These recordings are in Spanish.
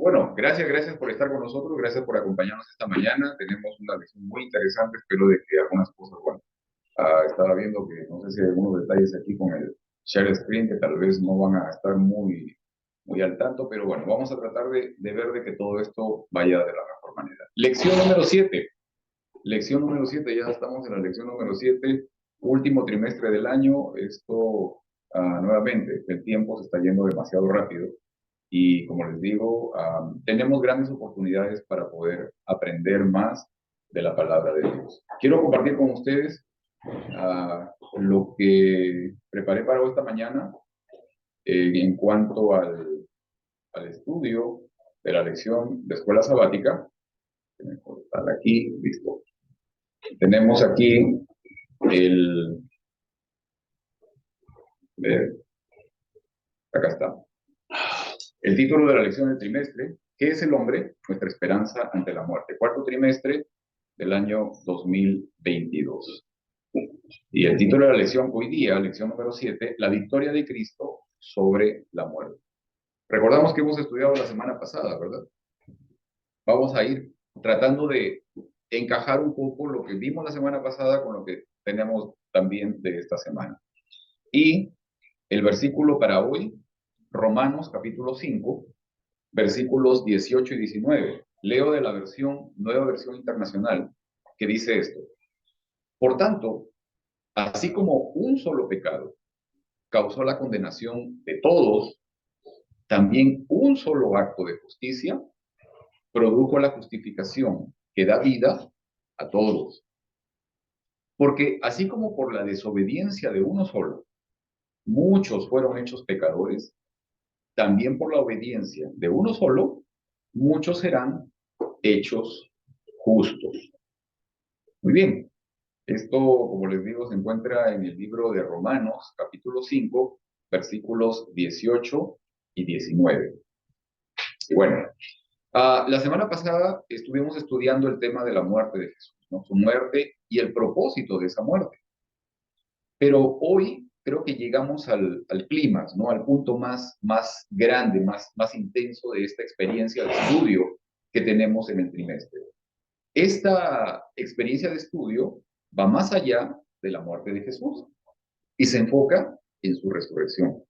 Bueno, gracias por estar con nosotros, gracias por acompañarnos esta mañana. Tenemos una lección muy interesante, espero de que algunas cosas, bueno, estaba viendo que no sé si hay algunos detalles aquí con el share screen que tal vez no van a estar muy al tanto, pero bueno, vamos a tratar de ver de que todo esto vaya de la mejor manera. Lección número 7. Lección número 7, ya estamos en la lección número 7, último trimestre del año. Esto, nuevamente, el tiempo se está yendo demasiado rápido. Y como les digo, tenemos grandes oportunidades para poder aprender más de la palabra de Dios. Quiero compartir con ustedes lo que preparé para esta mañana en cuanto al estudio de la lección de escuela sabática. Déjenme cortar aquí, listo. Tenemos aquí el... acá está. El título de la lección del trimestre: ¿qué es el hombre? Nuestra esperanza ante la muerte. Cuarto trimestre del año 2022. Y el título de la lección hoy día, lección número 7, la victoria de Cristo sobre la muerte. Recordamos que hemos estudiado la semana pasada, ¿verdad? Vamos a ir tratando de encajar un poco lo que vimos la semana pasada con lo que tenemos también de esta semana. Y el versículo para hoy, Romanos capítulo 5, versículos 18 y 19. Leo de la nueva versión internacional, que dice esto: por tanto, así como un solo pecado causó la condenación de todos, también un solo acto de justicia produjo la justificación que da vida a todos. Porque así como por la desobediencia de uno solo, muchos fueron hechos pecadores, también por la obediencia de uno solo, muchos serán hechos justos. Muy bien. Esto, como les digo, se encuentra en el libro de Romanos, capítulo 5, versículos 18 y 19. Y bueno, la semana pasada estuvimos estudiando el tema de la muerte de Jesús, ¿no? Su muerte y el propósito de esa muerte. Pero hoy creo que llegamos al clímax, ¿no? Al punto más grande, más intenso de esta experiencia de estudio que tenemos en el trimestre. Esta experiencia de estudio va más allá de la muerte de Jesús y se enfoca en su resurrección.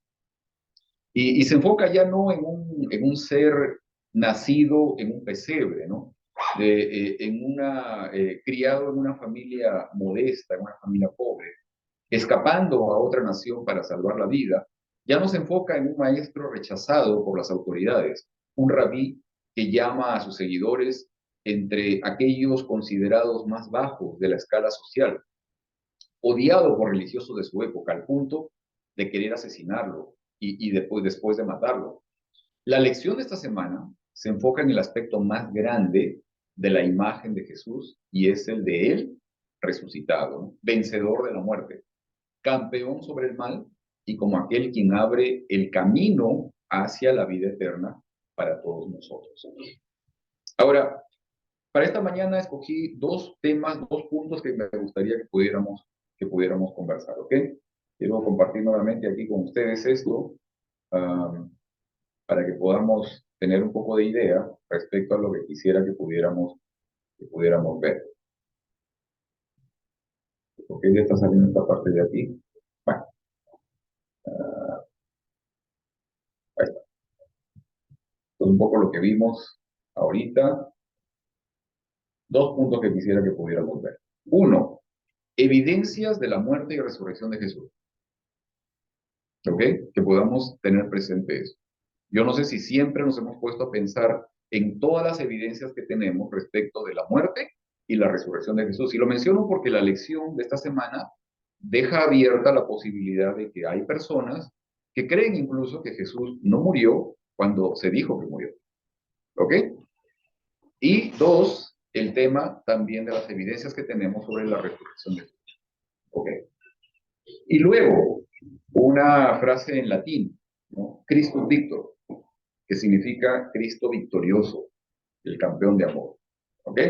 Y se enfoca ya no en un ser nacido en un pesebre, ¿no? Criado en una familia modesta, en una familia pobre, escapando a otra nación para salvar la vida. Ya no se enfoca en un maestro rechazado por las autoridades, un rabí que llama a sus seguidores entre aquellos considerados más bajos de la escala social, odiado por religiosos de su época, al punto de querer asesinarlo y después de matarlo. La lección de esta semana se enfoca en el aspecto más grande de la imagen de Jesús, y es el de él resucitado, ¿no? Vencedor de la muerte, campeón sobre el mal y como aquel quien abre el camino hacia la vida eterna para todos nosotros. Ahora, para esta mañana escogí dos temas, dos puntos que me gustaría que pudiéramos conversar, ¿ok? Quiero compartir nuevamente aquí con ustedes esto, um, para que podamos tener un poco de idea respecto a lo que quisiera que pudiéramos ver. ¿Por qué ya está saliendo esta parte de aquí? Bueno, ahí está. Entonces, un poco lo que vimos ahorita, dos puntos que quisiera que pudiéramos ver. Uno, evidencias de la muerte y resurrección de Jesús. ¿Ok? Que podamos tener presente eso. Yo no sé si siempre nos hemos puesto a pensar en todas las evidencias que tenemos respecto de la muerte y la resurrección de Jesús. Y lo menciono porque la lección de esta semana deja abierta la posibilidad de que hay personas que creen incluso que Jesús no murió cuando se dijo que murió. ¿Ok? Y dos, el tema también de las evidencias que tenemos sobre la resurrección de Jesús. ¿Ok? Y luego, una frase en latín, ¿no? Christus Victor, que significa Cristo victorioso, el campeón de amor. ¿Ok?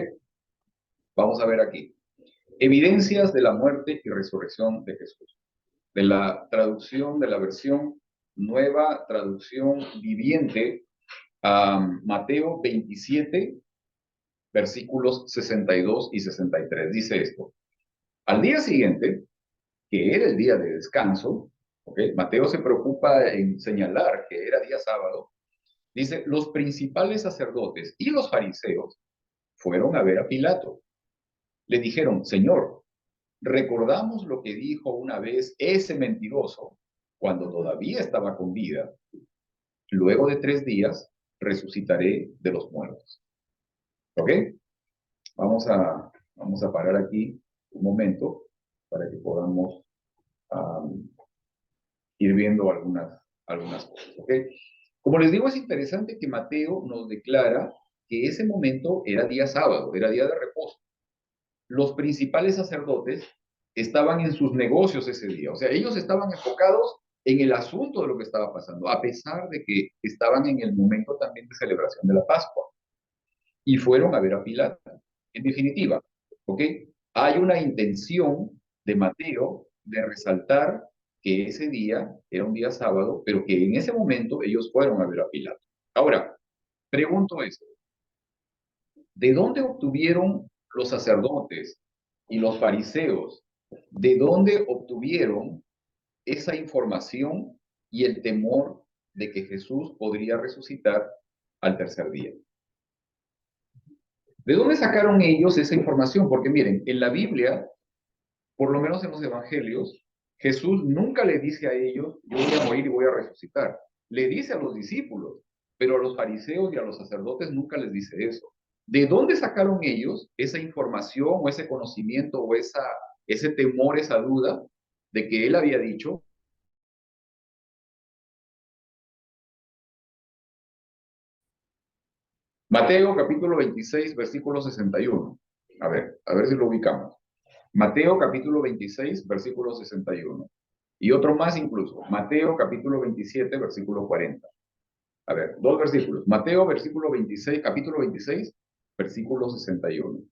Vamos a ver aquí. Evidencias de la muerte y resurrección de Jesús. De la traducción, de la versión Nueva Traducción Viviente, Mateo 27, versículos 62 y 63. Dice esto. Al día siguiente, que era el día de descanso, ¿okay? Mateo se preocupa en señalar que era día sábado. Dice, los principales sacerdotes y los fariseos fueron a ver a Pilato. Le dijeron, Señor, recordamos lo que dijo una vez ese mentiroso cuando todavía estaba con vida. Luego de 3 días resucitaré de los muertos. ¿Ok? Vamos a parar aquí un momento para que podamos ir viendo algunas cosas. ¿Ok? Como les digo, es interesante que Mateo nos declara que ese momento era día sábado, era día de reposo. Los principales sacerdotes estaban en sus negocios ese día, o sea, ellos estaban enfocados en el asunto de lo que estaba pasando, a pesar de que estaban en el momento también de celebración de la Pascua, y fueron a ver a Pilato. En definitiva, ¿ok? Hay una intención de Mateo de resaltar que ese día era un día sábado, pero que en ese momento ellos fueron a ver a Pilato. Ahora, pregunto esto, ¿de dónde obtuvieron los sacerdotes y los fariseos? ¿De dónde obtuvieron esa información y el temor de que Jesús podría resucitar al tercer día? ¿De dónde sacaron ellos esa información? Porque miren, en la Biblia, por lo menos en los evangelios, Jesús nunca le dice a ellos, yo voy a morir y voy a resucitar. Le dice a los discípulos, pero a los fariseos y a los sacerdotes nunca les dice eso. ¿De dónde sacaron ellos esa información o ese conocimiento o ese temor, esa duda de que él había dicho? Mateo capítulo 26, versículo 61. A ver si lo ubicamos. Mateo capítulo 26, versículo 61. Y otro más incluso. Mateo capítulo 27, versículo 40. A ver, 2 versículos. Mateo versículo 26, capítulo 26, versículo 61.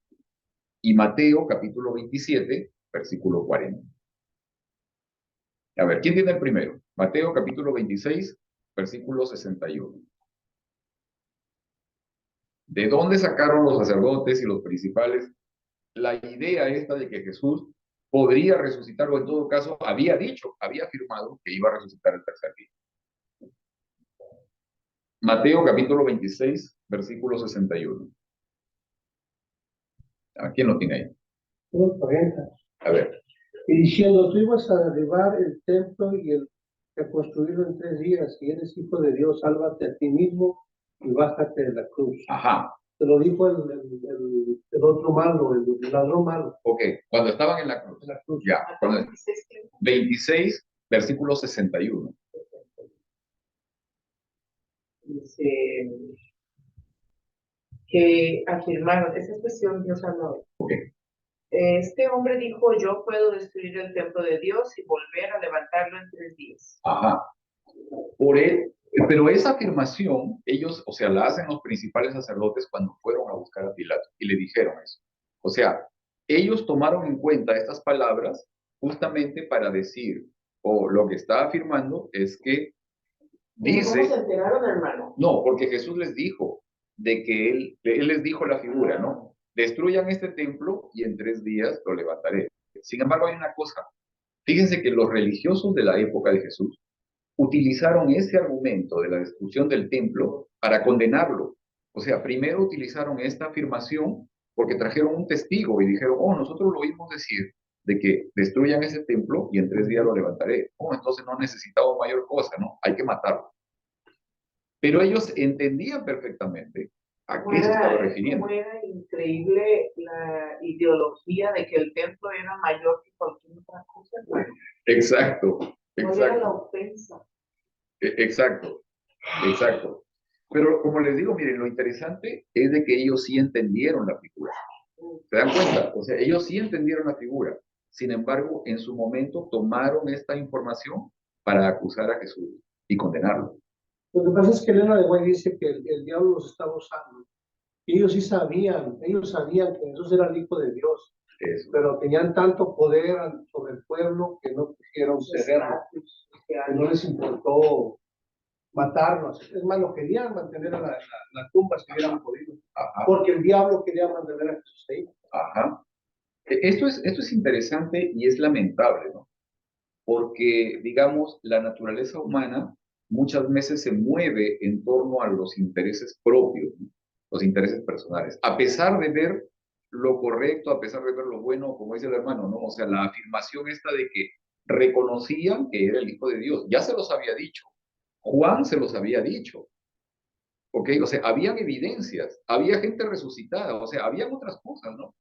Y Mateo capítulo 27, versículo 40. A ver, ¿quién tiene el primero? Mateo capítulo 26, versículo 61. ¿De dónde sacaron los sacerdotes y los principales la idea esta de que Jesús podría resucitar, o en todo caso había dicho, había afirmado que iba a resucitar el tercer día? Mateo capítulo 26, versículo 61. ¿A quién lo tiene ahí? 40. A ver. Y diciendo, tú ibas a derribar el templo y a construirlo en 3 días, si eres hijo de Dios, sálvate a ti mismo y bájate de la cruz. Ajá. Te lo dijo el otro malo, el ladrón malo. Ok, cuando estaban en la cruz. En la cruz. Ya, cuando, 26, versículo 61. Dice que afirmaron, esa expresión Dios habló. Ok. Este hombre dijo, yo puedo destruir el templo de Dios y volver a levantarlo en 3 días. Ajá. Por él, pero esa afirmación, ellos, o sea, la hacen los principales sacerdotes cuando fueron a buscar a Pilato y le dijeron eso. O sea, ellos tomaron en cuenta estas palabras justamente para decir, o lo que está afirmando es que dice... ¿Cómo se enteraron, hermano? No, porque Jesús les dijo de que él les dijo la figura, ¿no? Destruyan este templo y en 3 días lo levantaré. Sin embargo, hay una cosa. Fíjense que los religiosos de la época de Jesús utilizaron ese argumento de la destrucción del templo para condenarlo. O sea, primero utilizaron esta afirmación porque trajeron un testigo y dijeron, oh, nosotros lo oímos decir de que destruyan ese templo y en 3 días lo levantaré. Oh, entonces no necesitamos mayor cosa, ¿no? Hay que matarlo. Pero ellos entendían perfectamente a qué se estaba refiriendo. Cómo era increíble la ideología de que el templo era mayor que cualquier otra cosa, hermano. Exacto, ¿Cuál era la exacto, ofensa? exacto, exacto. Pero como les digo, miren, lo interesante es de que ellos sí entendieron la figura. ¿Se dan cuenta? O sea, ellos sí entendieron la figura. Sin embargo, en su momento tomaron esta información para acusar a Jesús y condenarlo. Lo que pasa es que Elena de White dice que el diablo los estaba usando. Y ellos sabían que Jesús era el Hijo de Dios, Eso. pero tenían tanto poder sobre el pueblo que no quisieron cederlo, que no les importó matarnos. Es más, lo querían mantener a la tumba si hubieran podido, Ajá, porque el diablo quería mantener a Jesús ahí. ajá. Esto es interesante y es lamentable, ¿no? Porque, digamos, la naturaleza humana muchas veces se mueve en torno a los intereses propios, ¿no? Los intereses personales, a pesar de ver lo correcto, a pesar de ver lo bueno, como dice el hermano, ¿no? O sea, la afirmación esta de que reconocían que era el Hijo de Dios, ya se los había dicho, Juan se los había dicho, ¿ok? O sea, habían evidencias, había gente resucitada, o sea, habían otras cosas, ¿no?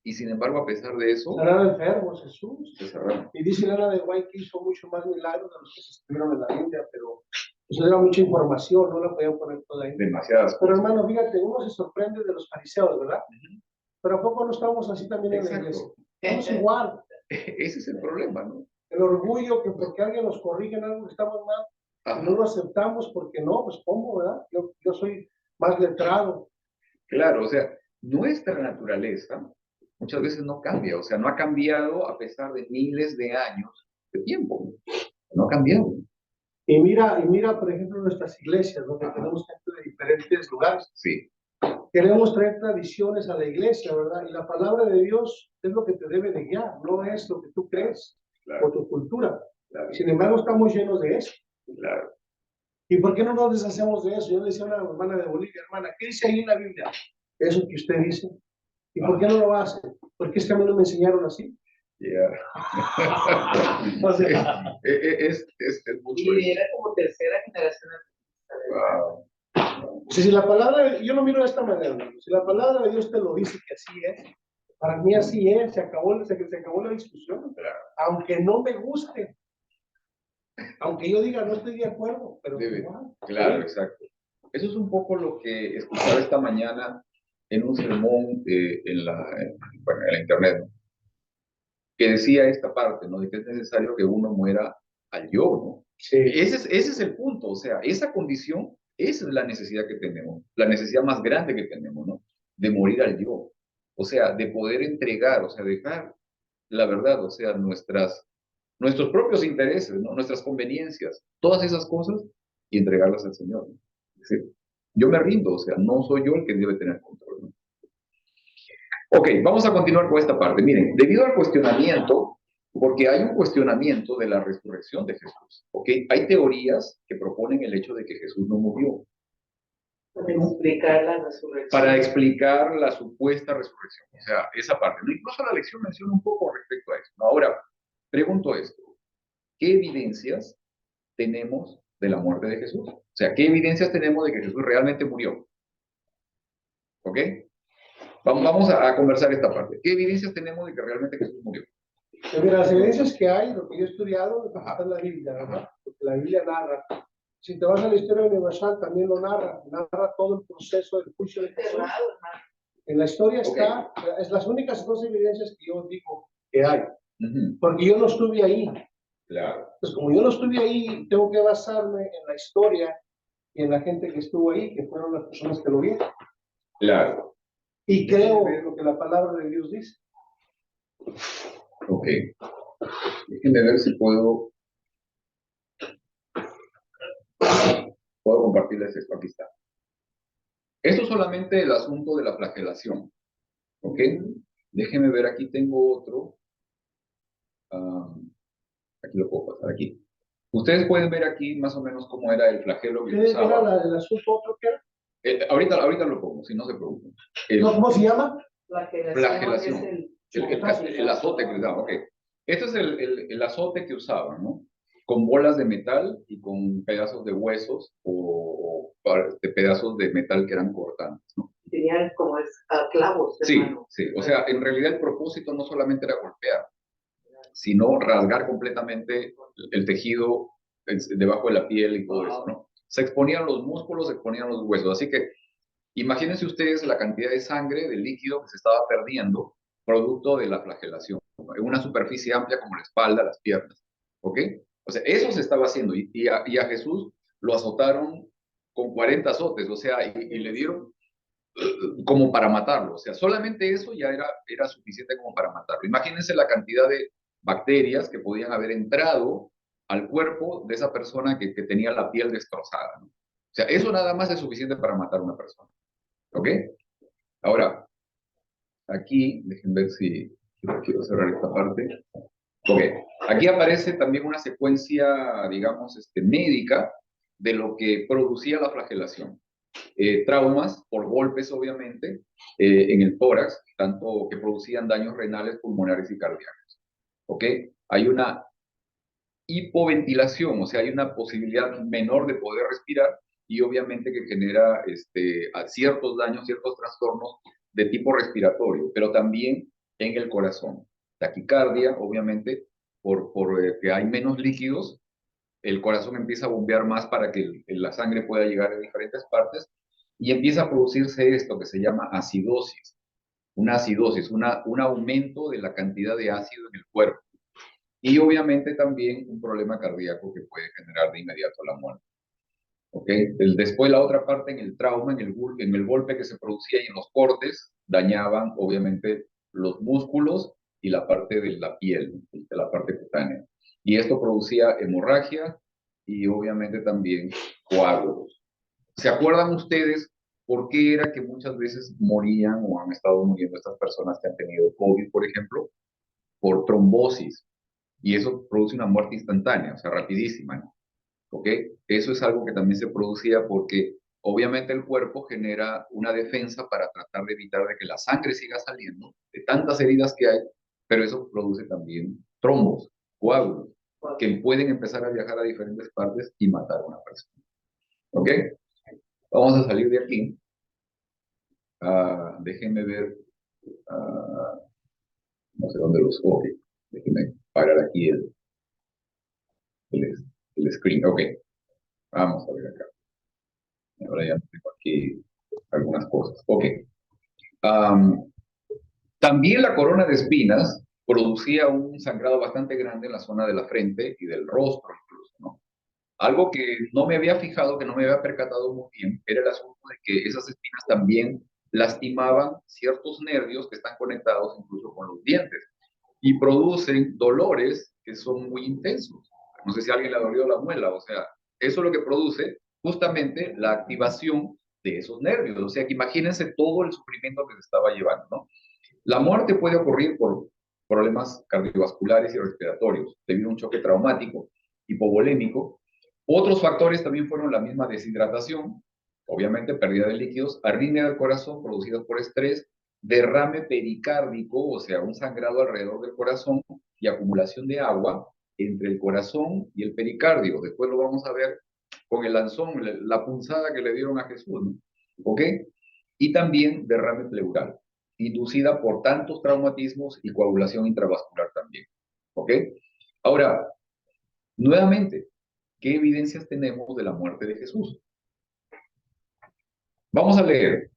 Y sin embargo, a pesar de eso, Sanaron enfermos, Jesús. se cerraron. Y dice Elena de White que hizo mucho más milagros de los que se escribieron en la Biblia, pero eso era mucha información, no la podían poner toda ahí. Demasiadas Pero cosas. hermano, fíjate, uno se sorprende de los fariseos, ¿verdad? Pero ¿a poco no estamos así también en la iglesia? Exacto. Estamos igual. Ese es el problema, ¿no? El orgullo que porque alguien nos corrige en algo que estamos mal, y no Ajá. lo aceptamos porque no, pues ¿cómo, verdad? Yo soy más letrado. Claro, o sea, nuestra naturaleza muchas veces no cambia, o sea, no ha cambiado a pesar de miles de años de tiempo, no ha cambiado. Y mira, por ejemplo, nuestras iglesias, donde Ajá. tenemos gente de diferentes lugares. Sí, Queremos traer tradiciones a la iglesia, ¿verdad? Y la palabra de Dios es lo que te debe de guiar, no es lo que tú crees o claro, tu cultura. claro, Sin embargo, estamos llenos de eso. claro. ¿Y por qué no nos deshacemos de eso? Yo le decía a una hermana de Bolivia, hermana, ¿qué dice ahí en la Biblia? Eso que usted dice. ¿Y por qué no lo hace? Porque es que a mí no me enseñaron así. Yeah. O sea, Es mucho Y eso. era como tercera generación. Wow. si la palabra, yo lo miro de esta manera, hermano. Si la palabra de Dios te lo dice que así es, para mí así es, se acabó la discusión. Aunque no me guste, aunque yo diga no estoy de acuerdo, pero igual. Claro, ¿sí? exacto. Eso es un poco lo que escuchaba esta mañana en un sermón bueno, en la internet, ¿no? Que decía esta parte, ¿no? De que es necesario que uno muera al yo, ¿no? Sí. Ese es el punto, o sea, esa condición, esa es la necesidad que tenemos, la necesidad más grande que tenemos, ¿no? De morir al yo, o sea, de poder entregar, o sea, dejar la verdad, o sea, nuestros propios intereses, ¿no? Nuestras conveniencias, todas esas cosas, y entregarlas al Señor, ¿no? Es decir, yo me rindo, o sea, no soy yo el que debe tener control, ¿no? Ok, vamos a continuar con esta parte. Miren, debido al cuestionamiento, porque hay un cuestionamiento de la resurrección de Jesús, ¿ok? Hay teorías que proponen el hecho de que Jesús no murió. Para explicar la resurrección. Para explicar la supuesta resurrección, o sea, esa parte. Incluso la lección menciona un poco respecto a eso. Ahora, pregunto esto, ¿qué evidencias tenemos de la muerte de Jesús? O sea, ¿qué evidencias tenemos de que Jesús realmente murió? ¿Ok? Vamos a conversar esta parte. ¿Qué evidencias tenemos de que realmente Jesús murió? Mira, las evidencias que hay, lo que yo he estudiado, está en la Biblia, ¿verdad? Porque la Biblia narra. Si te vas a la historia universal, también lo narra todo el proceso del juicio de Jesús. En la historia está, es las únicas dos evidencias que yo digo que hay, porque yo no estuve ahí. Claro. Pues como yo no estuve ahí, tengo que basarme en la historia y en la gente que estuvo ahí, que fueron las personas que lo vieron. Claro. Y creo lo que la palabra de Dios dice. Ok. Déjenme ver si puedo compartirles esto. Aquí está. Esto es solamente el asunto de la flagelación. ¿Ok? Déjenme ver, aquí tengo otro. Aquí lo puedo pasar aquí. Ustedes pueden ver aquí más o menos cómo era el flagelo que ¿Qué era usaba. el asunto otro que era? Ahorita lo pongo, si no se preocupen. No, ¿cómo se llama? Flagelación. El azote que les daban, ok. Este es el azote que usaban, ¿no? Con bolas de metal y con pedazos de huesos o de pedazos de metal que eran cortantes, ¿no? Tenían como clavos. Sí, sí. O sea, en realidad el propósito no solamente era golpear, sino rasgar completamente el tejido debajo de la piel y todo eso, ¿no? Se exponían los músculos, se exponían los huesos. Así que imagínense ustedes la cantidad de sangre, de líquido que se estaba perdiendo producto de la flagelación, ¿no? En una superficie amplia como la espalda, las piernas, ¿ok? O sea, eso se estaba haciendo y a Jesús lo azotaron con 40 azotes, o sea, y le dieron como para matarlo, o sea, solamente eso ya era suficiente como para matarlo. Imagínense la cantidad de bacterias que podían haber entrado al cuerpo de esa persona que tenía la piel destrozada, ¿no? O sea, eso nada más es suficiente para matar a una persona. ¿Ok? Ahora, aquí, déjenme ver si quiero cerrar esta parte. Ok, aquí aparece también una secuencia, digamos, médica de lo que producía la flagelación. Traumas por golpes, obviamente, en el tórax, tanto que producían daños renales, pulmonares y cardíacos. ¿Ok? Hay una hipoventilación, o sea, hay una posibilidad menor de poder respirar y obviamente que genera a ciertos daños, ciertos trastornos de tipo respiratorio, pero también en el corazón. Taquicardia, obviamente, por que hay menos líquidos, el corazón empieza a bombear más para que la sangre pueda llegar a diferentes partes y empieza a producirse esto que se llama acidosis, una acidosis, un aumento de la cantidad de ácido en el cuerpo. Y obviamente también un problema cardíaco que puede generar de inmediato la muerte. ¿Ok? Después la otra parte en el trauma, en el golpe que se producía y en los cortes, dañaban obviamente los músculos y la parte de la piel, de la parte cutánea. Y esto producía hemorragia y obviamente también coágulos. ¿Se acuerdan ustedes por qué era que muchas veces morían o han estado muriendo estas personas que han tenido COVID, por ejemplo? Por trombosis. Y eso produce una muerte instantánea, o sea, rapidísima, ¿no? ¿Ok? Eso es algo que también se producía porque obviamente el cuerpo genera una defensa para tratar de evitar de que la sangre siga saliendo de tantas heridas que hay, pero eso produce también trombos, coágulos, que pueden empezar a viajar a diferentes partes y matar a una persona. ¿Ok? Vamos a salir de aquí. Déjenme ver, no sé dónde los copio. Déjenme parar aquí el, el screen. Ok, vamos a ver acá. Ahora ya tengo aquí algunas cosas. Ok. Am, También la corona de espinas producía un sangrado bastante grande en la zona de la frente y del rostro incluso, ¿no? Algo que no me había fijado, que no me había percatado muy bien, era el asunto de que esas espinas también lastimaban ciertos nervios que están conectados incluso con los dientes y producen dolores que son muy intensos. No sé si a alguien le ha dolido la muela, o sea, eso es lo que produce justamente la activación de esos nervios. O sea, que imagínense todo el sufrimiento que se estaba llevando, ¿no? La muerte puede ocurrir por problemas cardiovasculares y respiratorios, debido a un choque traumático, hipovolémico. Otros factores también fueron la misma deshidratación, obviamente pérdida de líquidos, arritmia del corazón producida por estrés, derrame pericárdico, o sea, un sangrado alrededor del corazón y acumulación de agua entre el corazón y el pericardio. Después lo vamos a ver con el lanzón, la punzada que le dieron a Jesús, ¿no? ¿Ok? Y también derrame pleural, inducida por tantos traumatismos y coagulación intravascular también. ¿Ok? Ahora, nuevamente, ¿qué evidencias tenemos de la muerte de Jesús? Vamos a leer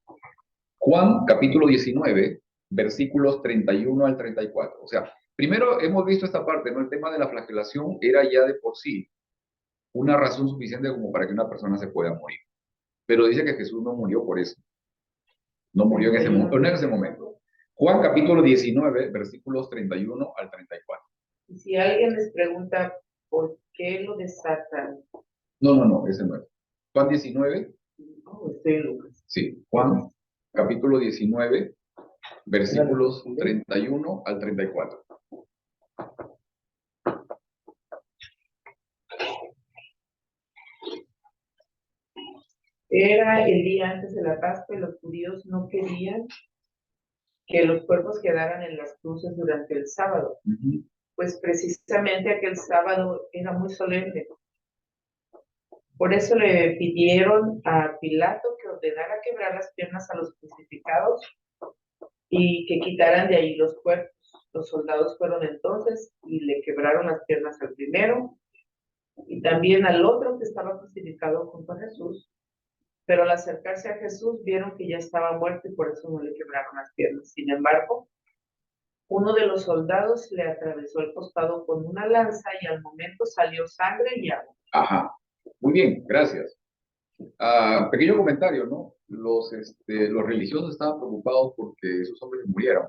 Juan capítulo 19, versículos 31 al 34. O sea, primero hemos visto esta parte, ¿no? El tema de la flagelación era ya de por sí una razón suficiente como para que una persona se pueda morir. Pero dice que Jesús no murió por eso. No murió en ese, no en ese momento. Juan capítulo 19, versículos 31 al 34. Y si alguien les pregunta por qué lo desatan, No, ese no es. Juan 19, no, estoy en Lucas. sí, Juan capítulo 19, versículos 31 al 34. Era el día antes de la Pascua y los judíos no querían que los cuerpos quedaran en las cruces durante el sábado, pues precisamente aquel sábado era muy solemne. Por eso le pidieron a Pilato que ordenara quebrar las piernas a los crucificados y que quitaran de ahí los cuerpos. Los soldados fueron entonces y le quebraron las piernas al primero y también al otro que estaba crucificado junto a Jesús. Pero al acercarse a Jesús vieron que ya estaba muerto y por eso no le quebraron las piernas. Sin embargo, uno de los soldados le atravesó el costado con una lanza y al momento salió sangre y agua. Ajá, muy bien, gracias. Pequeño comentario, ¿no? Los religiosos estaban preocupados porque esos hombres murieron.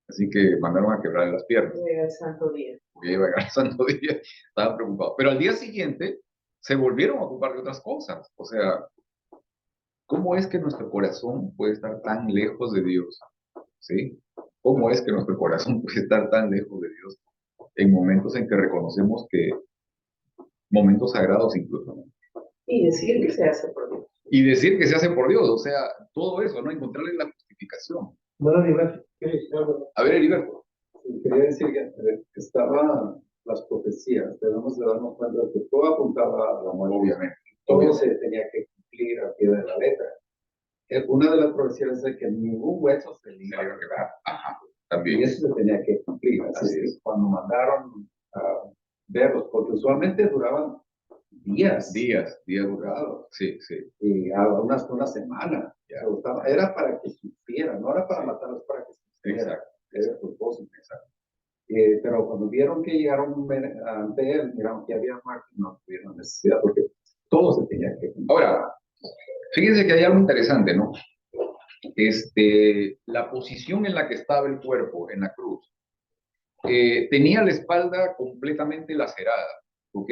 Así que mandaron a quebrarle las piernas. El santo día. Porque iba a llegar el santo día, estaban preocupados. Pero al día siguiente se volvieron a ocupar de otras cosas. O sea, ¿cómo es que nuestro corazón puede estar tan lejos de Dios? ¿Sí? ¿Cómo es que nuestro corazón puede estar tan lejos de Dios en momentos en que reconocemos que, momentos sagrados incluso, ¿no? Y decir que se hace por Dios. Y decir que se hace por Dios, o sea, todo eso, ¿no? Encontrarle la justificación. Bueno, Heriberto, ¿quieres decir algo? A ver, Heriberto. Quería decir que estaban las profecías, debemos de darnos cuenta de que todo apuntaba a la muerte. Obviamente. Todo se tenía que cumplir a pie de la letra. Una de las profecías es de que ningún hueso se le iba a quebrar. Ajá, Y también. eso se tenía que cumplir. Así es, cuando mandaron a verlos, porque usualmente duraban días. Días durados. Sí, sí. Y una semana. Ya. O sea, era para que sufrieran, no era para matarlos, para que sufrieran. Exacto. Era el propósito. Exacto. Pero cuando vieron que llegaron ante él, miraron que había muerte, no tuvieron necesidad, porque todo se tenía que cumplir. Ahora, fíjense que hay algo interesante, ¿no? La posición en la que estaba el cuerpo en la cruz, tenía la espalda completamente lacerada, ¿ok?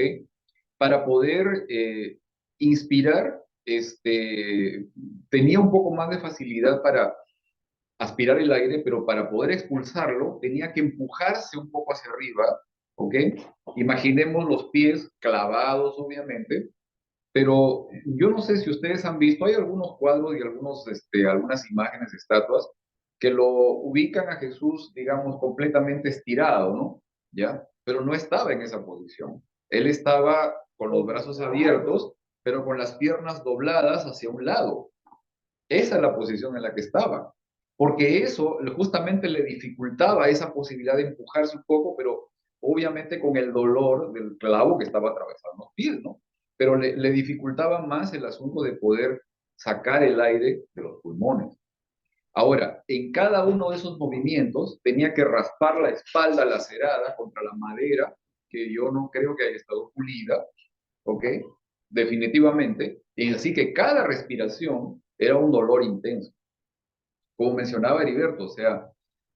Para poder inspirar, tenía un poco más de facilidad para aspirar el aire, pero para poder expulsarlo tenía que empujarse un poco hacia arriba, ¿ok? Imaginemos los pies clavados, obviamente, pero yo no sé si ustedes han visto, hay algunos cuadros y algunas imágenes, estatuas, que lo ubican a Jesús, digamos, completamente estirado, ¿no? ¿Ya? Pero no estaba en esa posición. Él estaba con los brazos abiertos, pero con las piernas dobladas hacia un lado. Esa es la posición en la que estaba. Porque eso justamente le dificultaba esa posibilidad de empujarse un poco, pero obviamente con el dolor del clavo que estaba atravesando los pies, ¿no? Pero le dificultaba más el asunto de poder sacar el aire de los pulmones. Ahora, en cada uno de esos movimientos tenía que raspar la espalda lacerada contra la madera, que yo no creo que haya estado pulida, ¿ok? Definitivamente. Y así que cada respiración era un dolor intenso. Como mencionaba Heriberto, o sea,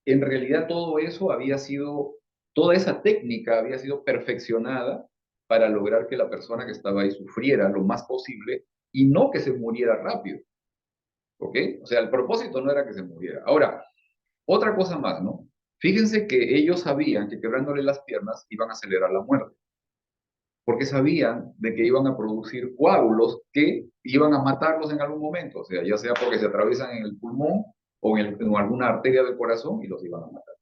en realidad todo eso había sido, toda esa técnica había sido perfeccionada para lograr que la persona que estaba ahí sufriera lo más posible y no que se muriera rápido. ¿Ok? O sea, el propósito no era que se muriera. Ahora, otra cosa más, ¿no? Fíjense que ellos sabían que quebrándole las piernas iban a acelerar la muerte, porque sabían de que iban a producir coágulos que iban a matarlos en algún momento, o sea, ya sea porque se atraviesan en el pulmón o en alguna arteria del corazón y los iban a matar.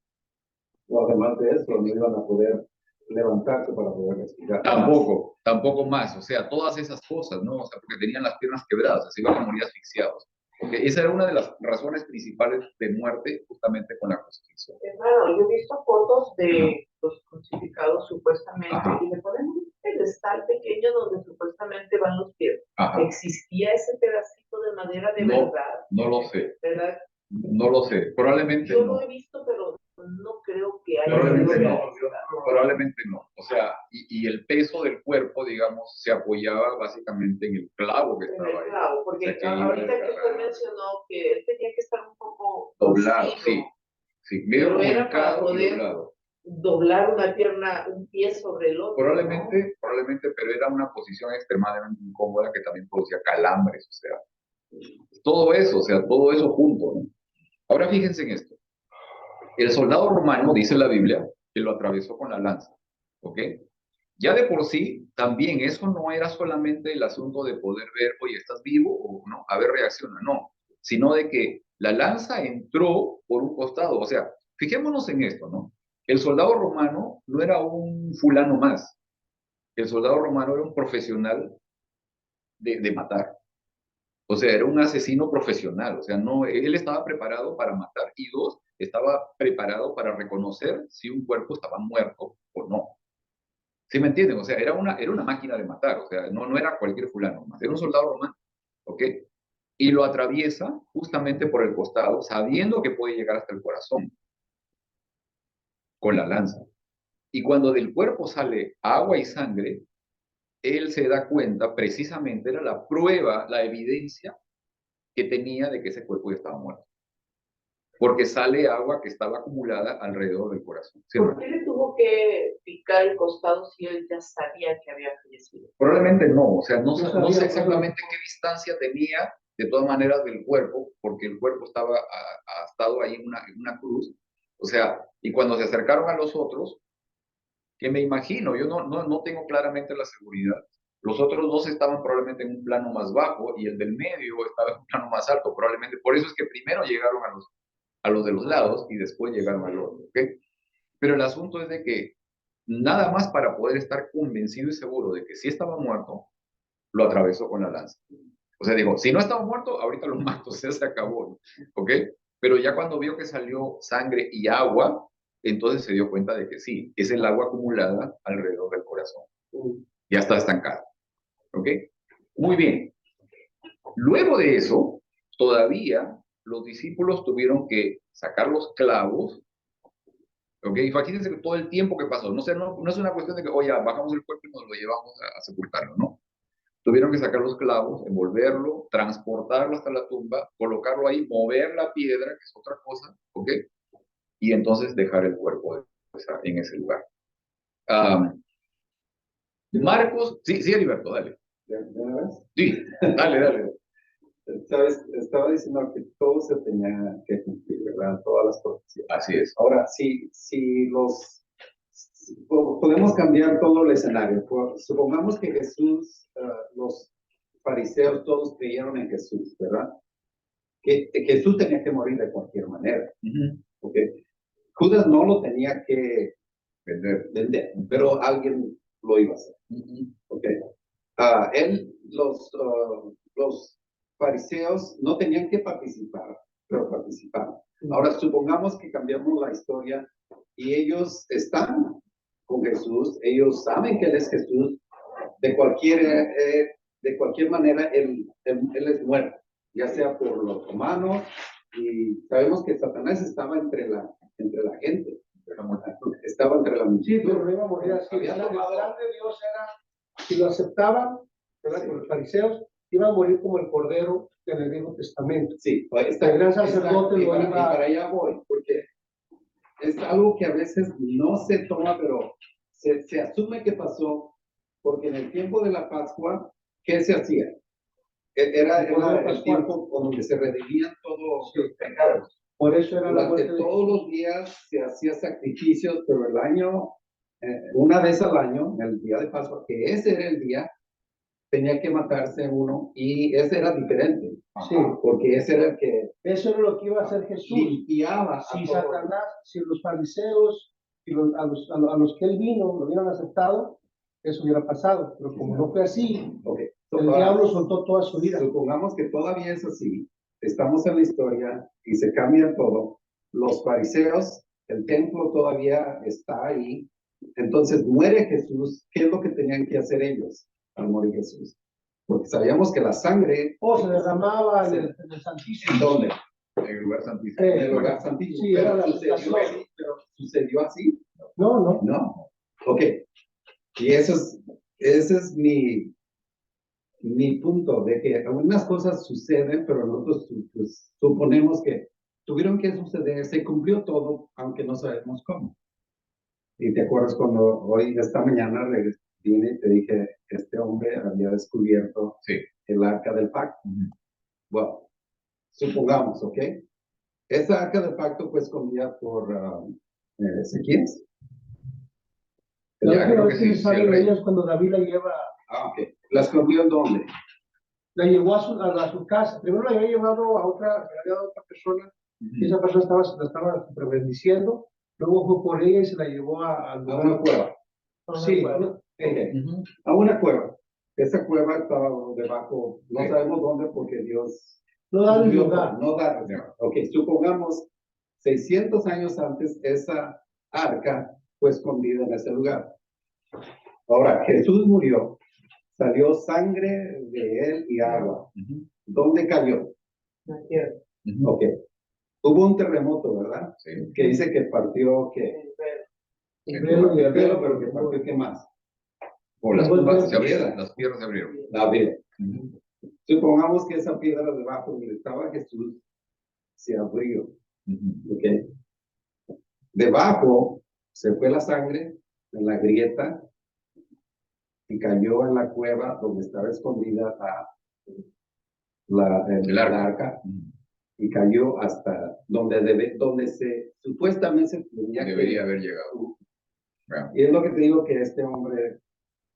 O además de eso, no iban a poder levantarse para poder respirar. Tampoco más, o sea, todas esas cosas, ¿no? O sea, porque tenían las piernas quebradas, así iban a morir asfixiados. Porque esa era una de las razones principales de muerte, justamente con la crucifixión. Claro, yo he visto fotos de los crucificados supuestamente y le ponen un pedestal pequeño donde supuestamente van los pies. Ajá. ¿Existía ese pedacito de madera de No, verdad? No lo sé. ¿Verdad? No lo sé, probablemente yo no. Lo he visto, pero no creo que haya. Probablemente no. O sea, y el peso del cuerpo, digamos, se apoyaba básicamente en el clavo que estaba ahí. Claro, porque o sea, ahorita que usted mencionó que él tenía que estar un poco doblado, torcido, sí, medio pero era para comunicado y poder doblado. doblar una pierna, un pie sobre el otro. Probablemente, pero era una posición extremadamente incómoda que también producía calambres, o sea, todo eso junto, ¿no? Ahora fíjense en esto. El soldado romano, dice la Biblia, que lo atravesó con la lanza, ¿ok? Ya de por sí, también eso no era solamente el asunto de poder ver, oye, ¿estás vivo o no? A ver, reacciona, no, sino de que la lanza entró por un costado, o sea, fijémonos en esto, ¿no? El soldado romano no era un fulano más, el soldado romano era un profesional de matar, o sea, era un asesino profesional, o sea, no, él estaba preparado para matar y dos, estaba preparado para reconocer si un cuerpo estaba muerto o no. ¿Sí me entienden? O sea, era una máquina de matar, o sea, no era cualquier fulano más, era un soldado romano, ¿ok? Y lo atraviesa justamente por el costado, sabiendo que puede llegar hasta el corazón, con la lanza. Y cuando del cuerpo sale agua y sangre, él se da cuenta, precisamente era la prueba, la evidencia que tenía de que ese cuerpo ya estaba muerto. porque sale agua que estaba acumulada alrededor del corazón. ¿Sí, ¿Por qué le tuvo que picar el costado si él ya sabía que había fallecido? Probablemente no, o sea, no sabía, sé exactamente qué distancia tenía de todas maneras del cuerpo, porque el cuerpo estaba ha estado ahí en una cruz, o sea, y cuando se acercaron a los otros, que me imagino, yo no tengo claramente la seguridad, los otros dos estaban probablemente en un plano más bajo y el del medio estaba en un plano más alto, probablemente por eso es que primero llegaron a los de los lados y después llegaron al otro, ¿ok? Pero el asunto es de que nada más para poder estar convencido y seguro de que sí estaba muerto, lo atravesó con la lanza. O sea, digo, si no estaba muerto, ahorita lo mato, se acabó, ¿ok? Pero ya cuando vio que salió sangre y agua, entonces se dio cuenta de que sí, es el agua acumulada alrededor del corazón. Ya está estancada, ¿ok? Muy bien. Luego de eso, todavía los discípulos tuvieron que sacar los clavos, ¿ok? Imagínense que todo el tiempo que pasó, no es una cuestión de que, oye, bajamos el cuerpo y nos lo llevamos a sepultarlo, ¿no? Tuvieron que sacar los clavos, envolverlo, transportarlo hasta la tumba, colocarlo ahí, mover la piedra, que es otra cosa, ¿ok? Y entonces dejar el cuerpo en ese lugar. Marcos, sí, Heriberto, dale. ¿De una vez? Sí, dale. ¿Sabes? Estaba diciendo que todo se tenía que cumplir, ¿verdad? Todas las profecías. Así es. Ahora, si podemos cambiar todo el escenario. Supongamos que Jesús, los fariseos todos creyeron en Jesús, ¿verdad? Que Jesús tenía que morir de cualquier manera. ¿Ok? Judas no lo tenía que vender, pero alguien lo iba a hacer. ¿Ok? Los fariseos no tenían que participar, pero participaron. Ahora, supongamos que cambiamos la historia y ellos están con Jesús, ellos saben que Él es Jesús, de cualquier manera Él es muerto, ya sea por los romanos, y sabemos que Satanás estaba entre la gente, estaba entre la multitud. Sí, pero no iba a morir así. El plan de Dios era, si lo aceptaban, ¿verdad? Con los fariseos, iba a morir como el Cordero en el Viejo Testamento. Sí, el gran sacerdote lo iba para allá voy, porque es algo que a veces no se toma, pero se asume que pasó, porque en el tiempo de la Pascua, ¿qué se hacía? Era el tiempo donde se redimían todos los pecados. Por eso era la muerte todos los días se hacía sacrificios, pero el año, una vez al año, el día de Pascua, que ese era el día, tenía que matarse uno, y ese era diferente. Sí, porque ese era el que... Eso era lo que iba a hacer Jesús. Limpiaba si Satanás, si los fariseos, y a los que él vino lo hubieran aceptado, eso hubiera pasado. Pero como no fue así, el diablo soltó toda su vida. Supongamos que todavía es así, estamos en la historia y se cambia todo. Los fariseos, el templo todavía está ahí. Entonces muere Jesús. ¿Qué es lo que tenían que hacer ellos al morir Jesús? Porque sabíamos que la sangre... se derramaba en el Santísimo. ¿Dónde? En el lugar santísimo. En el lugar santísimo. Sí, pero, era ¿sucedió así? No. Ok. Y ese es mi punto, de que algunas cosas suceden, pero nosotros pues, suponemos que tuvieron que suceder, se cumplió todo, aunque no sabemos cómo. Y te acuerdas cuando hoy, esta mañana, vine y te dije, este hombre había descubierto el arca del pacto. Bueno, supongamos, ¿ok? Esa arca del pacto fue escondida por Ezequiel. Creo que sí, salen ellos cuando David la lleva. Ok. ¿La escondió en dónde? La llevó a su casa. Primero la había llevado a otra persona, y esa persona la estaba bendiciendo. Luego fue por ella y se la llevó a una cueva. Sí, a una cueva. Esa cueva estaba debajo, no sabemos dónde, porque Dios no da el lugar. No da el lugar. Ok, supongamos 600 años antes, esa arca fue escondida en ese lugar. Ahora, Jesús murió, salió sangre de él y agua. ¿Dónde cayó? La tierra. Ok. Hubo un terremoto, ¿verdad? Sí. Que dice que partió, ¿qué? El velo, pero que partió, ¿qué más? Por las tumbas se abrieron, las piedras se abrieron. La piedra. Supongamos que esa piedra debajo donde estaba Jesús se abrió. ¿Okay? Debajo se fue la sangre en la grieta y cayó en la cueva donde estaba escondida el arca y cayó hasta donde supuestamente debería haber llegado. Y es lo que te digo que este hombre,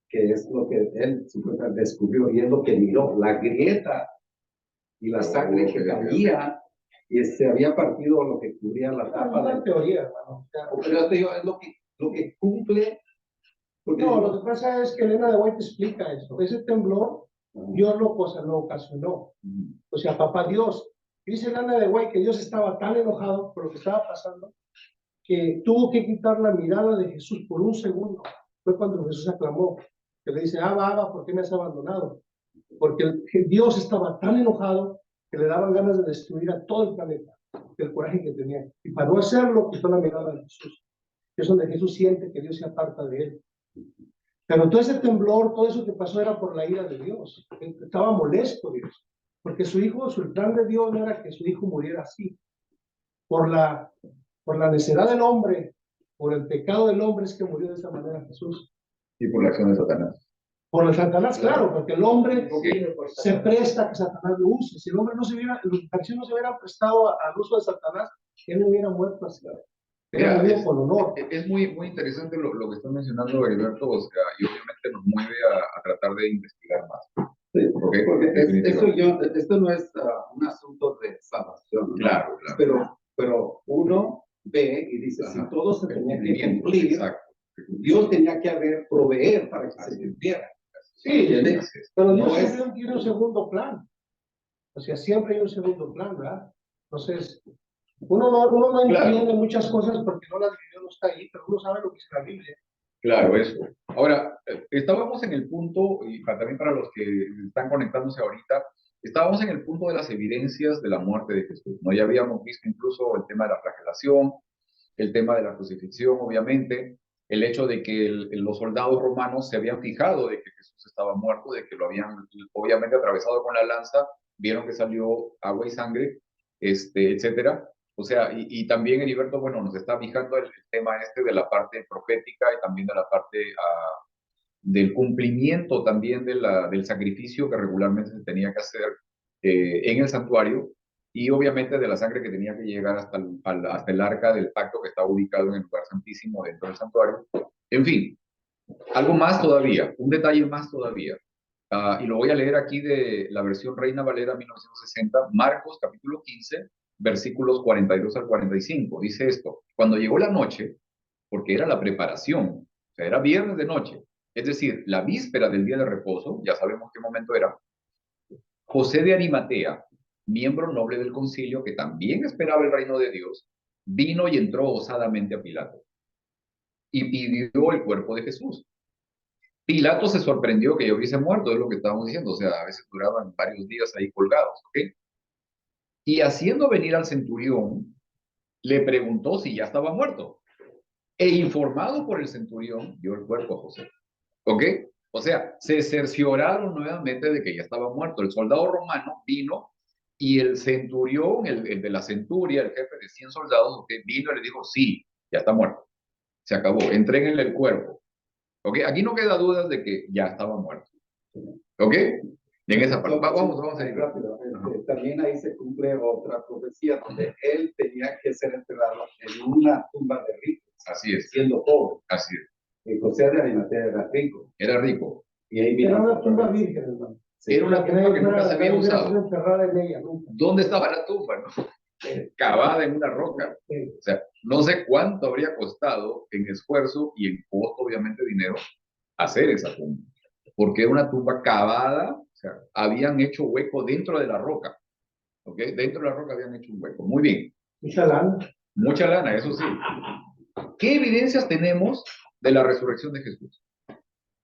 que es lo que él supuestamente descubrió y es lo que miró, la grieta y la sangre que caía y se había partido lo que cubría la tapa. Es una teoría, hermano. Pero te digo, es lo que cumple. No, lo que pasa es que Elena de White explica eso. Ese temblor, Dios lo ocasionó. O sea, papá Dios. Dice Elena de White que Dios estaba tan enojado por lo que estaba pasando que tuvo que quitar la mirada de Jesús por un segundo. Fue cuando Jesús aclamó, que le dice, Abba, ¿por qué me has abandonado? Porque Dios estaba tan enojado que le daban ganas de destruir a todo el planeta, del coraje que tenía. Y para no hacerlo, quitó la mirada de Jesús. Es donde Jesús siente que Dios se aparta de él. Pero todo ese temblor, todo eso que pasó era por la ira de Dios. Estaba molesto Dios, porque el plan de Dios no era que su hijo muriera así. Por la necedad del hombre, por el pecado del hombre es que murió de esa manera Jesús. Y por la acción de Satanás. Por el Satanás, claro, porque el hombre se presta a que Satanás lo use. Si el hombre no se hubiera prestado al uso de Satanás, él no hubiera muerto así. Mira, Con honor. Es muy interesante lo que está mencionando Heriberto, o sea, y obviamente nos mueve a tratar de investigar más. Sí, porque esto no es un asunto de salvación, ¿no? Claro, claro. Pero uno ve y dice, si todo se tenía que cumplir, exacto. Dios tenía que proveer para que se cumpliera. Sí, pero Dios no siempre tiene un segundo plan. O sea, siempre hay un segundo plan, ¿verdad? Entonces, uno no entiende muchas cosas porque no las vivió, no está ahí, pero uno sabe lo que dice la Biblia. Claro, eso. Ahora, estábamos en el punto, y también para los que están conectándose ahorita, estábamos en el punto de las evidencias de la muerte de Jesús, ¿no? Ya habíamos visto incluso el tema de la flagelación, el tema de la crucifixión, obviamente, el hecho de que los soldados romanos se habían fijado de que Jesús estaba muerto, de que lo habían obviamente atravesado con la lanza, vieron que salió agua y sangre, etcétera. O sea, y también Heriberto, bueno, nos está fijando el tema de la parte profética y también de la parte del cumplimiento también del sacrificio que regularmente se tenía que hacer en el santuario y obviamente de la sangre que tenía que llegar hasta el arca del pacto que estaba ubicado en el lugar santísimo dentro del santuario. En fin, algo más todavía, un detalle más todavía. Y lo voy a leer aquí de la versión Reina Valera 1960, Marcos capítulo 15, versículos 42 al 45. Dice esto: cuando llegó la noche, porque era la preparación, o sea, era viernes de noche, es decir, la víspera del día de reposo, ya sabemos qué momento era, José de Arimatea, miembro noble del concilio que también esperaba el reino de Dios, vino y entró osadamente a Pilato y pidió el cuerpo de Jesús. Pilato se sorprendió que yo hubiese muerto, es lo que estábamos diciendo, o sea, a veces duraban varios días ahí colgados, ¿ok? Y haciendo venir al centurión, le preguntó si ya estaba muerto. E informado por el centurión, dio el cuerpo a José, ¿ok? O sea, se cercioraron nuevamente de que ya estaba muerto. El soldado romano vino y el centurión, el de la centuria, el jefe de 100 soldados, ¿ok? Vino y le dijo, sí, ya está muerto. Se acabó, entréguenle el cuerpo. ¿Ok? Aquí no queda dudas de que ya estaba muerto. ¿Ok? Y en esa parte. Vamos a ir rápido. También ahí se cumple otra profecía donde él tenía que ser enterrado en una tumba de ricos. Así es. Siendo pobre. Así es. Y José de Arimatea era rico. Era rico. Y ahí era una tumba virgen, hermano. Sí. Era una tumba que nunca se había usado. En ella, nunca. ¿Dónde estaba la tumba? ¿No? Cavada en una roca. Sí. O sea, no sé cuánto habría costado en esfuerzo y en costo, obviamente, dinero, hacer esa tumba. Porque era una tumba cavada, o sea, habían hecho hueco dentro de la roca. ¿Ok? Dentro de la roca habían hecho un hueco. Muy bien. Mucha lana. Mucha lana, eso sí. ¿Qué evidencias tenemos de la resurrección de Jesús?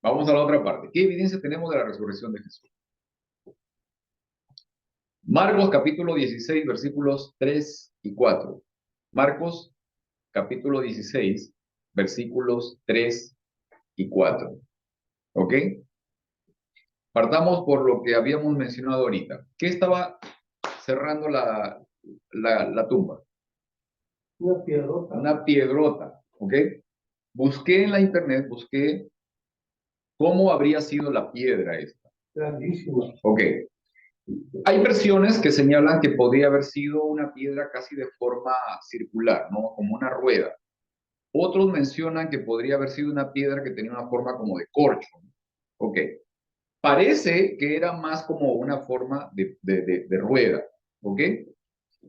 Vamos a la otra parte. ¿Qué evidencias tenemos de la resurrección de Jesús? Marcos capítulo 16, versículos 3 y 4. Marcos capítulo 16, versículos 3 y 4. ¿Ok? Partamos por lo que habíamos mencionado ahorita. ¿Qué estaba cerrando la tumba? Una piedrota. Una piedrota, ¿ok? Busqué en la internet, busqué cómo habría sido la piedra esta. Grandísima. Ok. Hay versiones que señalan que podría haber sido una piedra casi de forma circular, ¿no? Como una rueda. Otros mencionan que podría haber sido una piedra que tenía una forma como de corcho. Ok. Parece que era más como una forma de rueda. ¿Ok?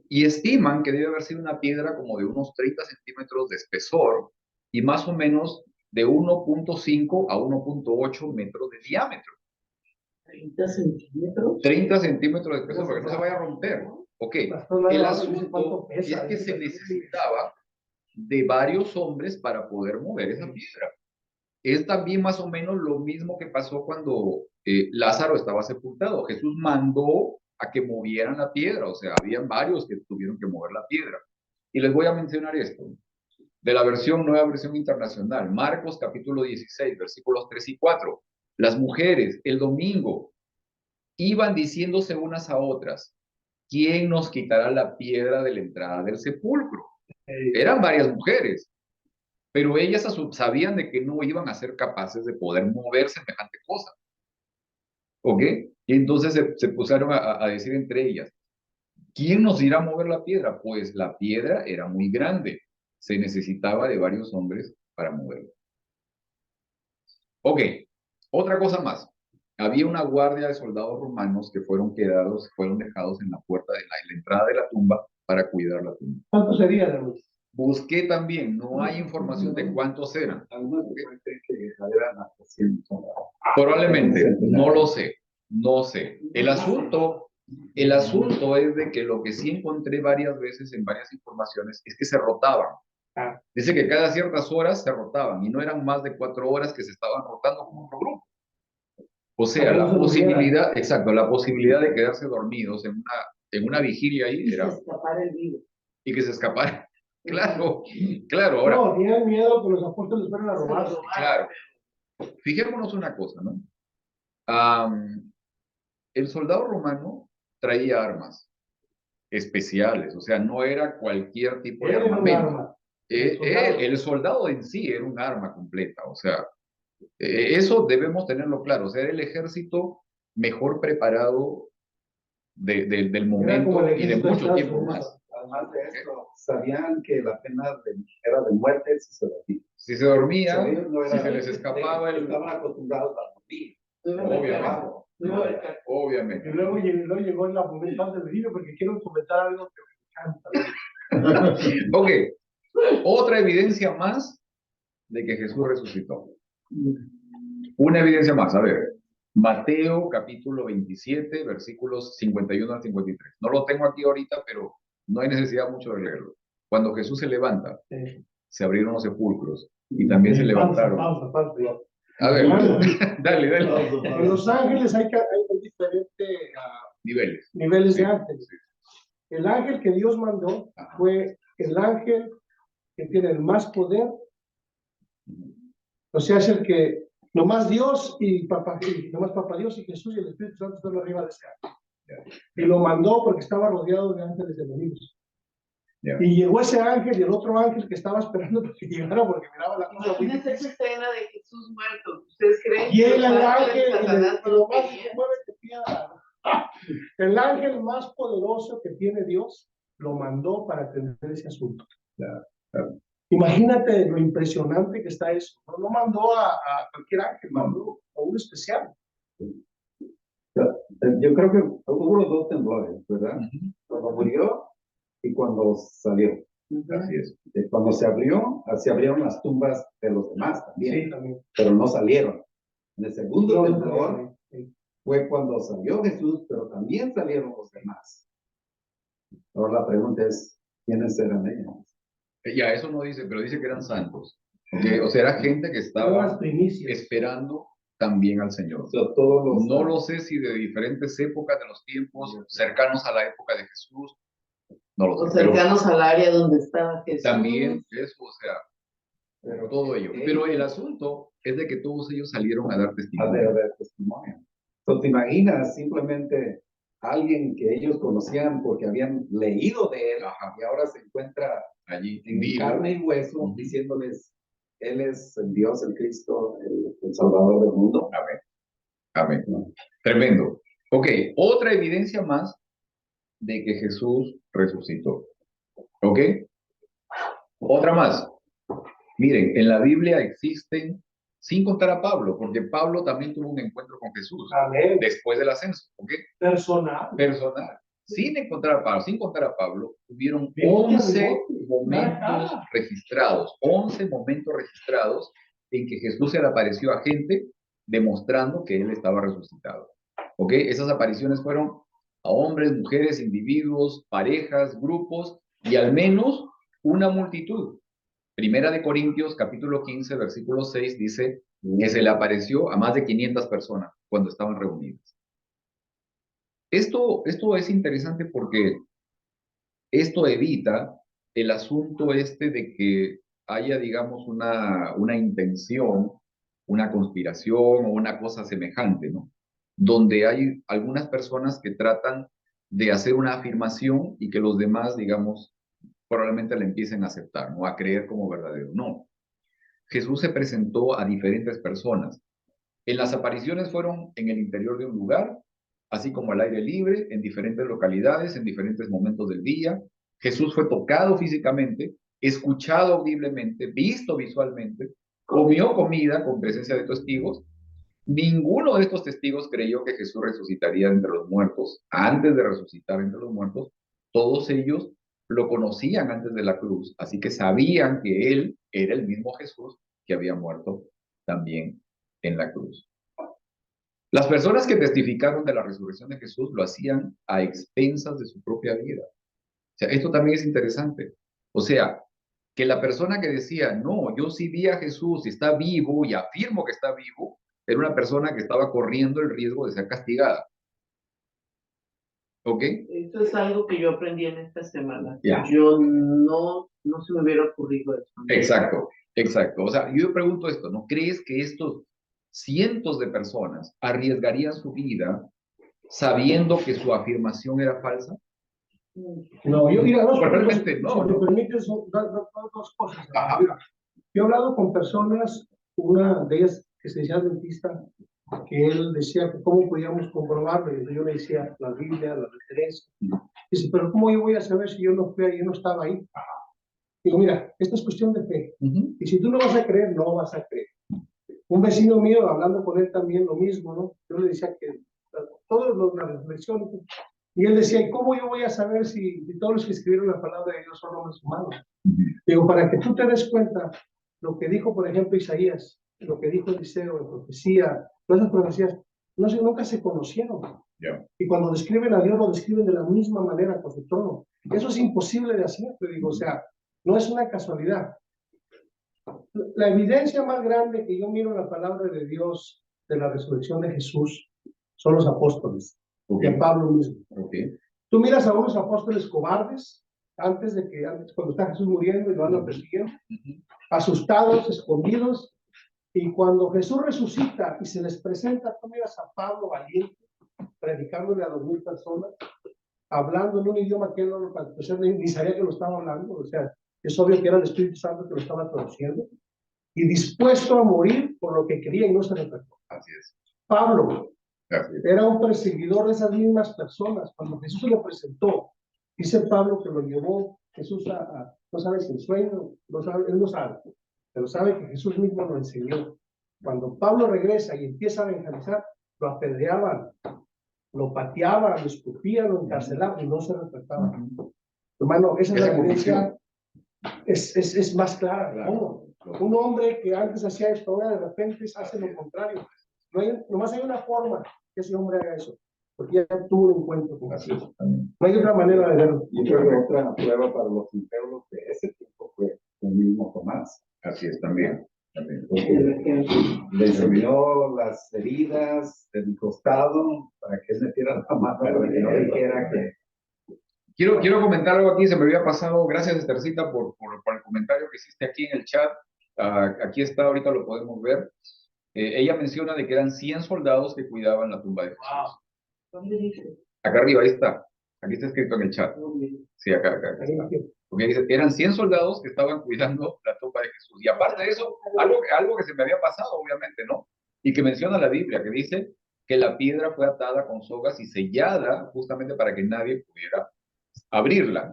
Y estiman que debe haber sido una piedra como de unos 30 centímetros de espesor y más o menos de 1.5 a 1.8 metros de diámetro. 30 centímetros. 30 centímetros de espesor, para que no se vaya a romper. Ok, el asunto es que se necesitaba de varios hombres para poder mover esa piedra. Es también más o menos lo mismo que pasó cuando Lázaro estaba sepultado. Jesús mandó a que movieran la piedra, o sea, habían varios que tuvieron que mover la piedra. Y les voy a mencionar esto, de la nueva versión internacional, Marcos capítulo 16, versículos 3 y 4. Las mujeres el domingo iban diciéndose unas a otras, ¿quién nos quitará la piedra de la entrada del sepulcro? Eran varias mujeres, pero ellas sabían de que no iban a ser capaces de poder mover semejante cosa. ¿Ok? Y entonces se pusieron a decir entre ellas, ¿quién nos irá a mover la piedra? Pues la piedra era muy grande, se necesitaba de varios hombres para moverla. Ok, otra cosa más. Había una guardia de soldados romanos que fueron dejados en la puerta de la entrada de la tumba para cuidar la tumba. ¿Cuánto sería, David? Busqué también, no hay información de cuántos eran. Probablemente, no lo sé, no sé. El asunto es de que lo que sí encontré varias veces en varias informaciones es que se rotaban. Dice que cada ciertas horas se rotaban y no eran más de 4 horas que se estaban rotando como otro grupo. O sea, la posibilidad, exacto, la posibilidad de quedarse dormidos en una vigilia ahí era... escapar el virus. Y que se escapara. Claro, claro, ahora... No, tenían miedo que los apóstoles fueran a robar. Claro. Fijémonos una cosa, ¿no? El soldado romano traía armas especiales, o sea, no era cualquier tipo de armamento. El soldado en sí era un arma completa, o sea, eso debemos tenerlo claro, o sea, era el ejército mejor preparado del momento y de mucho tiempo más. Además de esto, sabían que la pena era de muerte si se dormía. Si se dormía, si se les escapaba el... Estaban acostumbrados a dormir. Obviamente. Obviamente. Y luego llegó la momento del video porque quiero comentar algo que me encanta. Ok, otra evidencia más de que Jesús resucitó. Una evidencia más, a ver, Mateo capítulo 27, versículos 51 al 53. No lo tengo aquí ahorita, pero no hay necesidad mucho de leerlo. Cuando Jesús se levanta, se abrieron los sepulcros y también se levantaron. Pausa. A ver, dale. En Los Ángeles hay diferentes niveles de ángeles. El ángel que Dios mandó fue el ángel que tiene el más poder, o sea, es el que nomás Dios y Papá Dios y Jesús y el Espíritu Santo están arriba de ese ángel. Y lo mandó porque estaba rodeado de ángeles enemigos. Y llegó ese ángel y el otro ángel que estaba esperando que llegara porque miraba la cosa muy difícil. Esa escena de Jesús muerto. ¿Ustedes creen? Y el ángel el ángel más poderoso que tiene Dios lo mandó para atender ese asunto. Imagínate lo impresionante que está eso. No mandó a cualquier ángel, mandó a un especial. Yo creo que hubo los dos temblores, ¿verdad? Cuando murió y cuando salió. Así es. Cuando se abrieron las tumbas de los demás también, sí, también. Pero no salieron. En el segundo temblor fue cuando salió Jesús, pero también salieron los demás. Ahora la pregunta es, ¿quiénes eran ellos? Ya, eso no dice, pero dice que eran santos. ¿Okay? O sea, era gente que estaba esperando también al Señor. O sea, no lo sé si de diferentes épocas de los tiempos cercanos a la época de Jesús. No lo sé. O cercanos al área donde estaba Jesús. También eso, o sea, pero todo ello. Pero el asunto es de que todos ellos salieron a dar testimonio. Entonces, ¿te imaginas simplemente alguien que ellos conocían porque habían leído de él y ahora se encuentra allí en vivo. carne y hueso, diciéndoles, Él es el Dios, el Cristo, el Salvador del mundo. Amén. Amén. Tremendo. Ok, otra evidencia más de que Jesús resucitó. ¿Ok? Otra más. Miren, en la Biblia existen, sin contar a Pablo, porque Pablo también tuvo un encuentro con Jesús Amén. después del ascenso. ¿Ok? Personal. Personal. Sin encontrar a Pablo, sin contar a Pablo, hubieron Bigote a 11 bigote. momentos registrados, 11 momentos registrados en que Jesús se le apareció a gente demostrando que él estaba resucitado. ¿Ok? Esas apariciones fueron a hombres, mujeres, individuos, parejas, grupos y al menos una multitud. Primera de Corintios, capítulo 15, versículo 6, dice que se le apareció a más de 500 personas cuando estaban reunidas. Esto es interesante porque esto evita el asunto este de que haya, digamos, una intención, una conspiración o una cosa semejante, ¿no? Donde hay algunas personas que tratan de hacer una afirmación y que los demás, digamos, probablemente la empiecen a aceptar, ¿no? A creer como verdadero. No. Jesús se presentó a diferentes personas. En las apariciones fueron en el interior de un lugar, así como al aire libre, en diferentes localidades, en diferentes momentos del día. Jesús fue tocado físicamente, escuchado audiblemente, visto visualmente, comió comida con presencia de testigos. Ninguno de estos testigos creyó que Jesús resucitaría entre los muertos. Antes de resucitar entre los muertos, todos ellos lo conocían antes de la cruz, así que sabían que él era el mismo Jesús que había muerto también en la cruz. Las personas que testificaron de la resurrección de Jesús lo hacían a expensas de su propia vida. O sea, esto también es interesante. O sea, que la persona que decía, no, yo sí vi a Jesús y está vivo y afirmo que está vivo, era una persona que estaba corriendo el riesgo de ser castigada. ¿Ok? Esto es algo que yo aprendí en esta semana. Ya. Yo no se me hubiera ocurrido eso. Exacto, exacto. O sea, yo pregunto esto, ¿no crees que estos cientos de personas arriesgarían su vida sabiendo que su afirmación era falsa? No, yo mira, Probablemente no, si me ¿no? permites, dos cosas. Ajá. Mira, yo he hablado con personas, una de ellas que se decía adventista, que él decía que cómo podíamos comprobarlo, y yo le decía la Biblia, la referencia. Dice, pero ¿cómo yo voy a saber si yo no fui ahí, yo no estaba ahí? Digo, mira, esto es cuestión de fe. Y si tú no vas a creer, no vas a creer. Un vecino mío, hablando con él también lo mismo, ¿no? Yo le decía que todos la reflexión, y él decía, ¿y cómo yo voy a saber si todos los que escribieron la palabra de Dios son hombres humanos? Digo, para que tú te des cuenta, lo que dijo, por ejemplo, Isaías, lo que dijo Eliseo en profecía, todas esas profecías, nunca se conocieron. Yeah. Y cuando describen a Dios, lo describen de la misma manera con su trono. Eso es imposible de hacer, te digo, o sea, no es una casualidad. La evidencia más grande que yo miro en la palabra de Dios de la resurrección de Jesús son los apóstoles, y a Pablo mismo. Tú miras a unos apóstoles cobardes, antes, cuando está Jesús muriendo y lo andan persiguiendo, asustados, escondidos, y cuando Jesús resucita y se les presenta, tú miras a Pablo valiente, predicándole a 2,000 personas, hablando en un idioma que él no ni sabía que lo estaba hablando, o sea, es obvio que era el Espíritu Santo que lo estaba traduciendo, y dispuesto a morir por lo que quería y no se retrató. Así es. Pablo Así es. era un perseguidor de esas mismas personas. Cuando Jesús se le presentó, dice Pablo que lo llevó Jesús no sabe si en sueño, no sabe, él no sabe, pero sabe que Jesús mismo lo enseñó. Cuando Pablo regresa y empieza a evangelizar, lo apedreaban, lo pateaban, lo escupían, lo encarcelaban y no se retrataba. Hermano, esa es la evidencia, es más clara. Claro. Un hombre que antes hacía esto, ahora de repente hace lo contrario. Nomás hay una forma que ese hombre haga eso, porque ya tuvo un encuentro con Jesús. No hay otra manera de verlo. Y creo que otra prueba para los incrédulos de ese tiempo fue el mismo Tomás. Así es, también. Porque le enseñó las heridas del costado para que él metiera la mano, para que no dijera que... Quiero comentar algo aquí, se me había pasado, gracias Esthercita por el comentario que hiciste aquí en el chat. Aquí está, ahorita lo podemos ver. Ella menciona de que eran 100 soldados que cuidaban la tumba de Jesús. ¿Dónde dice? Acá arriba, ahí está. Aquí está escrito en el chat. Sí, acá está. Porque dice, eran 100 soldados que estaban cuidando la tumba de Jesús. Y aparte de eso, algo que se me había pasado, obviamente, ¿no? Y que menciona la Biblia, que dice que la piedra fue atada con sogas y sellada justamente para que nadie pudiera abrirla.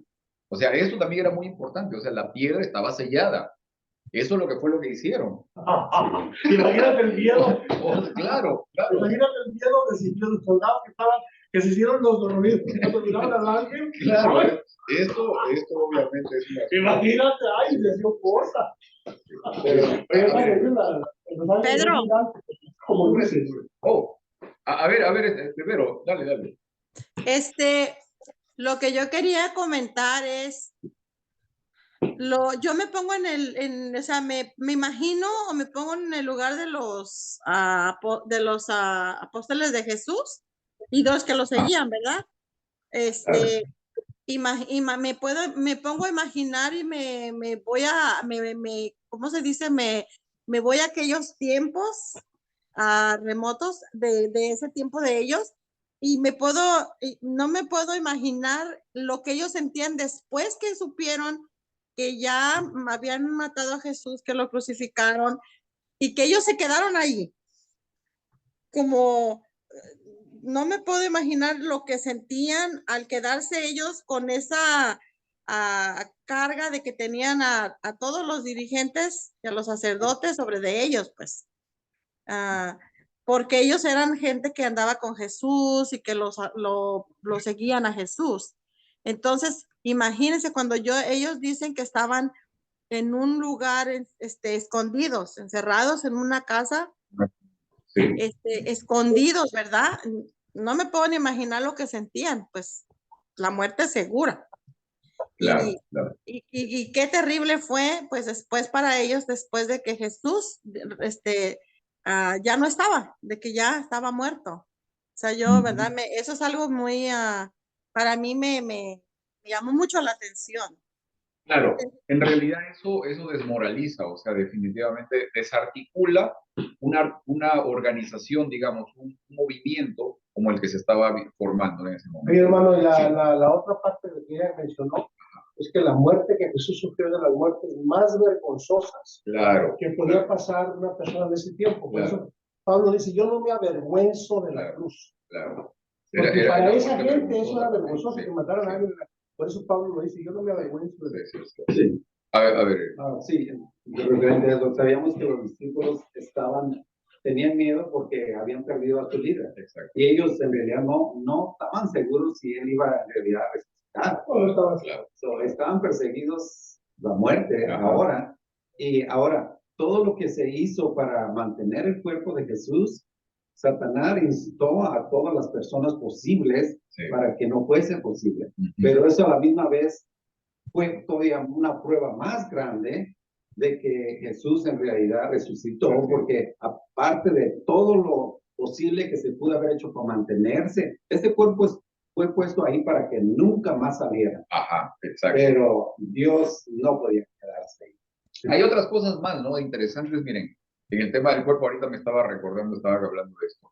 O sea, eso también era muy importante. O sea, la piedra estaba sellada. Eso es lo que fue lo que hicieron. Imagínate el miedo. Claro. Imagínate el miedo de los soldados que se hicieron los dormidos cuando miraron al ángel. Claro, esto obviamente es una... Imagínate, ay, le dio cosa. Pedro. Como dices. Oh, a ver, Pedro, dale. Lo que yo quería comentar es, yo me pongo o sea, me imagino o me pongo en el lugar de los apóstoles de Jesús y los que lo seguían, ¿verdad? Me pongo a imaginar y me voy a, ¿cómo se dice? Me voy a aquellos tiempos remotos de ese tiempo de ellos y no me puedo imaginar lo que ellos sentían después que supieron que ya habían matado a Jesús, que lo crucificaron y que ellos se quedaron ahí. Como no me puedo imaginar lo que sentían al quedarse ellos con esa carga de que tenían a todos los dirigentes y a los sacerdotes sobre de ellos, pues. Porque ellos eran gente que andaba con Jesús y que lo seguían a Jesús. Entonces, imagínense cuando ellos dicen que estaban en un lugar escondidos, encerrados en una casa, Sí. escondidos, ¿verdad? No me puedo ni imaginar lo que sentían, pues la muerte segura. Claro, claro. Y qué terrible fue, pues después para ellos, después de que Jesús ya no estaba, de que ya estaba muerto. O sea, yo, ¿verdad? Eso es algo muy, para mí me llamó mucho la atención. Claro, en realidad eso desmoraliza, o sea, definitivamente desarticula una organización, digamos, un movimiento como el que se estaba formando en ese momento. Oye, hermano, la otra parte de que ella mencionó es que la muerte que Jesús sufrió es de las muertes más vergonzosas que podía pasar una persona de ese tiempo. Por eso Pablo dice, yo no me avergüenzo de la cruz. Claro. Porque para esa gente eso era vergonzoso, que mataran a alguien. Por eso Pablo lo dice, yo no me avergüenzo de eso. Sí. A ver. Sí, referente a eso, sabíamos que los discípulos tenían miedo porque habían perdido a su líder. Exacto. Y ellos en realidad no estaban seguros si él iba en realidad a resucitar. No estaban claros. Estaban perseguidos la muerte ahora. Y ahora, todo lo que se hizo para mantener el cuerpo de Jesús, Satanás instó a todas las personas posibles para que no fuese posible. Pero eso a la misma vez fue todavía una prueba más grande de que Jesús en realidad resucitó, porque aparte de todo lo posible que se pudo haber hecho para mantenerse, este cuerpo fue puesto ahí para que nunca más saliera. Ajá, exacto. Pero Dios no podía quedarse ahí. Hay otras cosas más, ¿no? Interesantes, miren, en el tema del cuerpo ahorita me estaba recordando, estaba hablando de esto.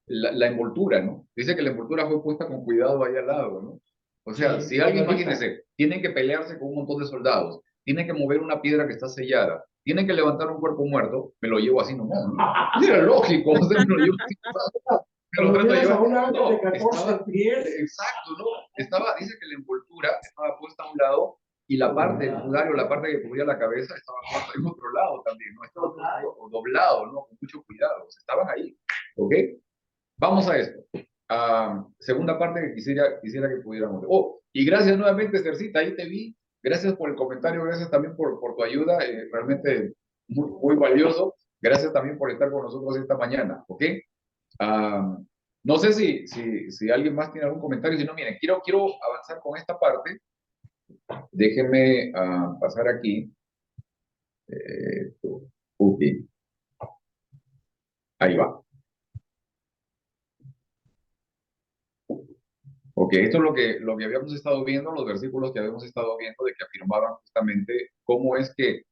La envoltura, ¿no? Dice que la envoltura fue puesta con cuidado ahí al lado, ¿no? O sea, si alguien, imagínense, tienen que pelearse con un montón de soldados, tienen que mover una piedra que está sellada, tienen que levantar un cuerpo muerto, me lo llevo así nomás, ¿no? Era lógico, o sea, me lo llevo así nomás. Exacto, ¿no? Dice que la envoltura estaba puesta a un lado y la parte del sudario, la parte que cubría la cabeza, estaba puesta en otro lado también, ¿no? Estaba doblado, ¿no? Con mucho cuidado, o sea, estaban ahí, ¿ok? Vamos a esto. Segunda parte que quisiera que pudiéramos. Y gracias nuevamente, Estercita, ahí te vi. Gracias por el comentario, gracias también por tu ayuda, realmente muy, muy valioso. Gracias también por estar con nosotros esta mañana, ¿ok? No sé si alguien más tiene algún comentario, si no, miren, quiero avanzar con esta parte. Déjenme pasar aquí. Ahí va. Ok, esto es lo que habíamos estado viendo, los versículos que habíamos estado viendo, de que afirmaban justamente cómo es que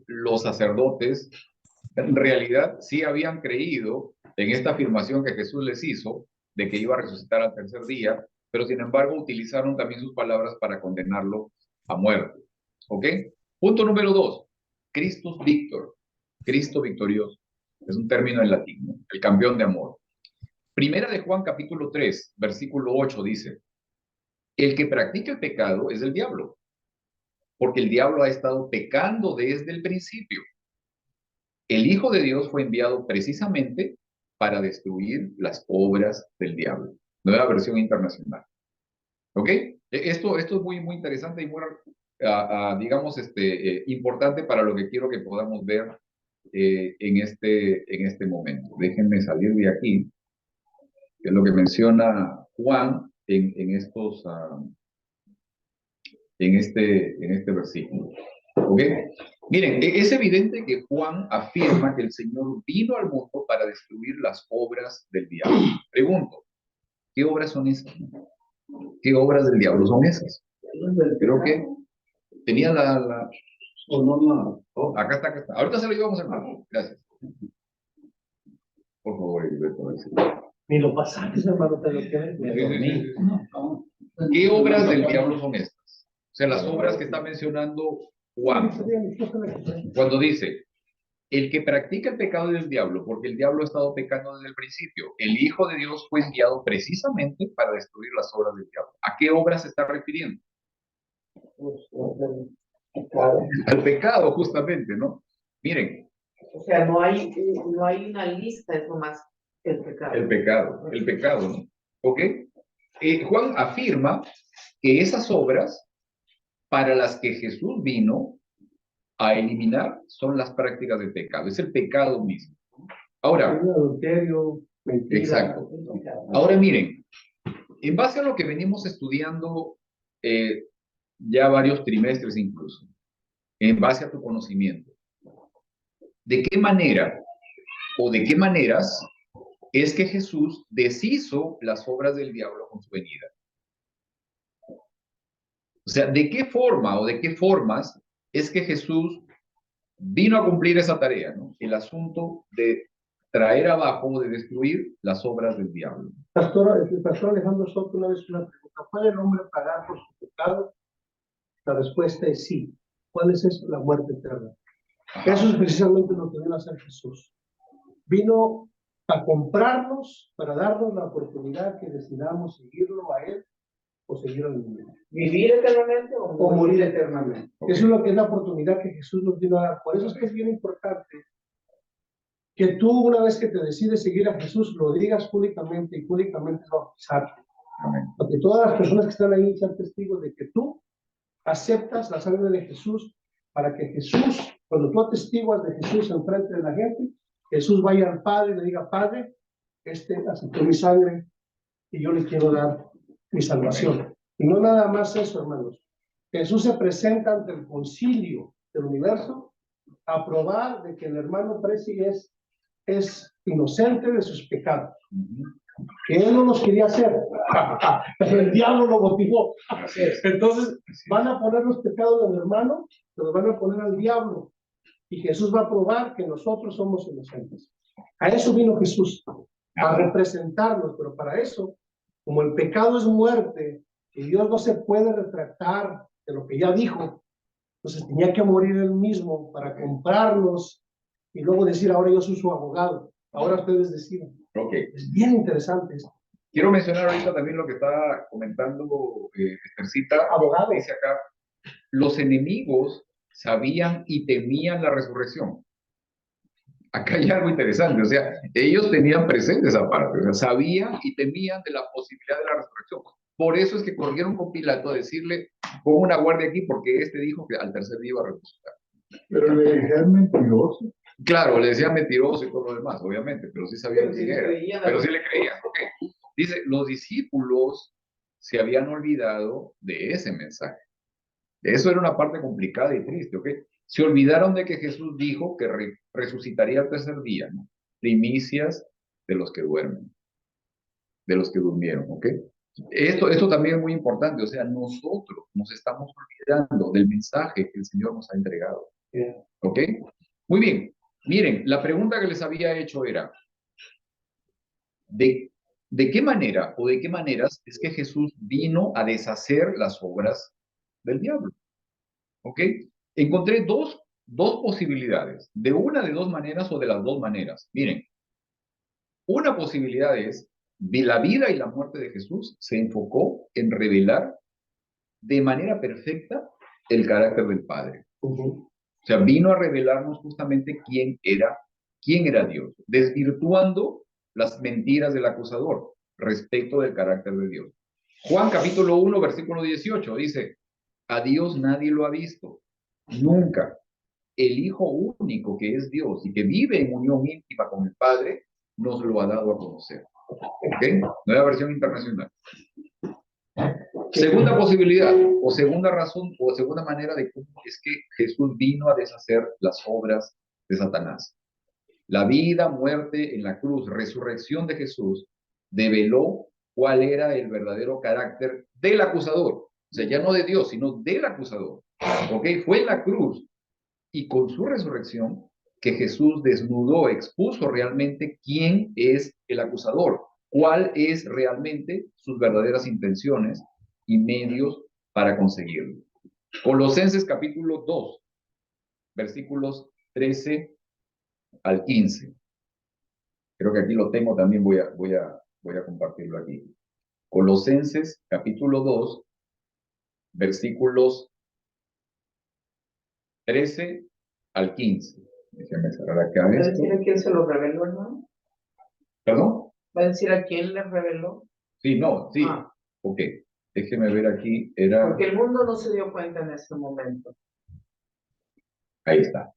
los sacerdotes en realidad sí habían creído en esta afirmación que Jesús les hizo, de que iba a resucitar al tercer día, pero sin embargo utilizaron también sus palabras para condenarlo a muerte. ¿Ok? Punto número 2. Christus Victor. Cristo victorioso. Es un término en latín, ¿no? El campeón de amor. Primera de Juan capítulo 3, versículo 8 dice, el que practica el pecado es el diablo, porque el diablo ha estado pecando desde el principio. El Hijo de Dios fue enviado precisamente para destruir las obras del diablo. Nueva versión internacional. ¿Ok? Esto es muy, muy interesante y muy, digamos, importante para lo que quiero que podamos ver en este momento. Déjenme salir de aquí, que es lo que menciona Juan en este versículo. ¿Ok? Miren, es evidente que Juan afirma que el Señor vino al mundo para destruir las obras del diablo. Pregunto, ¿qué obras son esas? ¿Qué obras del diablo son esas? Creo que tenía acá está. Ahorita se lo llevamos, hermano. Gracias. Por favor, Heriberto. Ni lo pasaste, hermano, te lo quedé. Me dormí. ¿Qué obras del diablo son estas? O sea, las obras que está mencionando Juan. Cuando dice, el que practica el pecado del diablo, porque el diablo ha estado pecando desde el principio, el Hijo de Dios fue enviado precisamente para destruir las obras del diablo. ¿A qué obras se está refiriendo? Al pecado, justamente, ¿no? Miren. O sea, no hay una lista, es nomás el pecado. El pecado, ¿no? ¿Ok? Juan afirma que esas obras para las que Jesús vino a eliminar son las prácticas del pecado, es el pecado mismo. Ahora, adulterio, mentira. Exacto. Ahora miren, en base a lo que venimos estudiando ya varios trimestres incluso, en base a tu conocimiento, ¿de qué manera o de qué maneras es que Jesús deshizo las obras del diablo con su venida? O sea, ¿de qué forma o de qué formas es que Jesús vino a cumplir esa tarea, ¿no? El asunto de traer abajo, de destruir las obras del diablo. El pastor Alejandro Soto una vez una pregunta, ¿puede el hombre pagar por su pecado? La respuesta es sí. ¿Cuál es eso? La muerte eterna. Ajá. Eso es precisamente lo que vino a hacer Jesús. Vino a comprarnos para darnos la oportunidad que decidamos seguirlo a Él o seguir al mundo. ¿Vivir eternamente o morir eternamente? Okay. Eso es lo que es la oportunidad que Jesús nos vino a dar. Por eso es que es bien importante que tú, una vez que te decides seguir a Jesús, lo digas públicamente y públicamente bautizarte. Porque todas las personas que están ahí sean testigos de que tú aceptas la sangre de Jesús para que Jesús, cuando tú atestiguas de Jesús en frente de la gente, Jesús vaya al Padre y le diga, Padre, aceptó mi sangre y yo le quiero dar mi salvación. Y no nada más eso, hermanos. Jesús se presenta ante el concilio del universo a probar de que el hermano Preci es inocente de sus pecados. Que él no los quería hacer, pero el diablo lo motivó. Entonces van a poner los pecados del hermano, los van a poner al diablo. Y Jesús va a probar que nosotros somos inocentes. A eso vino Jesús, a representarnos, pero para eso, como el pecado es muerte, y Dios no se puede retractar de lo que ya dijo, entonces tenía que morir él mismo para comprarnos y luego decir, ahora yo soy su abogado, ahora ustedes deciden. Okay. Es bien interesante esto. Quiero mencionar ahorita también lo que está comentando Estercita. Abogado. Dice acá, los enemigos sabían y temían la resurrección. Acá hay algo interesante, o sea, ellos tenían presente esa parte, o sea, sabían y temían de la posibilidad de la resurrección. Por eso es que corrieron con Pilato a decirle, pon una guardia aquí porque este dijo que al tercer día iba a resucitar. Pero le decían mentiroso. Claro, le decían mentiroso y todo lo demás, obviamente, pero sí sabían quién era. Pero sí le creían. Okay. Dice, los discípulos se habían olvidado de ese mensaje. Eso era una parte complicada y triste, ¿ok? Se olvidaron de que Jesús dijo que resucitaría al tercer día, ¿no? Primicias de los que duermen, de los que durmieron, ¿ok? Esto también es muy importante, o sea, nosotros nos estamos olvidando del mensaje que el Señor nos ha entregado, ¿ok? Muy bien, miren, la pregunta que les había hecho era, ¿de ¿De qué manera o de qué maneras es que Jesús vino a deshacer las obras del diablo? ¿Ok? Encontré dos posibilidades, de una de dos maneras o de las dos maneras. Miren, una posibilidad es, de la vida y la muerte de Jesús se enfocó en revelar de manera perfecta el carácter del Padre. O sea, vino a revelarnos justamente quién era Dios, desvirtuando las mentiras del acusador respecto del carácter de Dios. Juan capítulo 1, versículo 18 dice, a Dios nadie lo ha visto, nunca. El Hijo único que es Dios y que vive en unión íntima con el Padre, nos lo ha dado a conocer. ¿Ok? Nueva versión internacional. Segunda posibilidad, o segunda razón, o segunda manera de cómo es que Jesús vino a deshacer las obras de Satanás. La vida, muerte en la cruz, resurrección de Jesús, develó cuál era el verdadero carácter del acusador. O sea, ya no de Dios, sino del acusador. ¿Ok? Fue en la cruz y con su resurrección que Jesús desnudó, expuso realmente quién es el acusador, cuál es realmente sus verdaderas intenciones y medios para conseguirlo. Colosenses capítulo 2, versículos 13 al 15. Creo que aquí lo tengo, también voy a compartirlo aquí. Colosenses capítulo 2, versículos 13 al 15. Déjenme cerrar acá ¿Va a esto. decir a quién se lo reveló, hermano? ¿Perdón? ¿Va a decir a quién le reveló? Sí, no, sí. Ah. Ok. Déjeme ver aquí. Era... Porque el mundo no se dio cuenta en ese momento. Ahí está.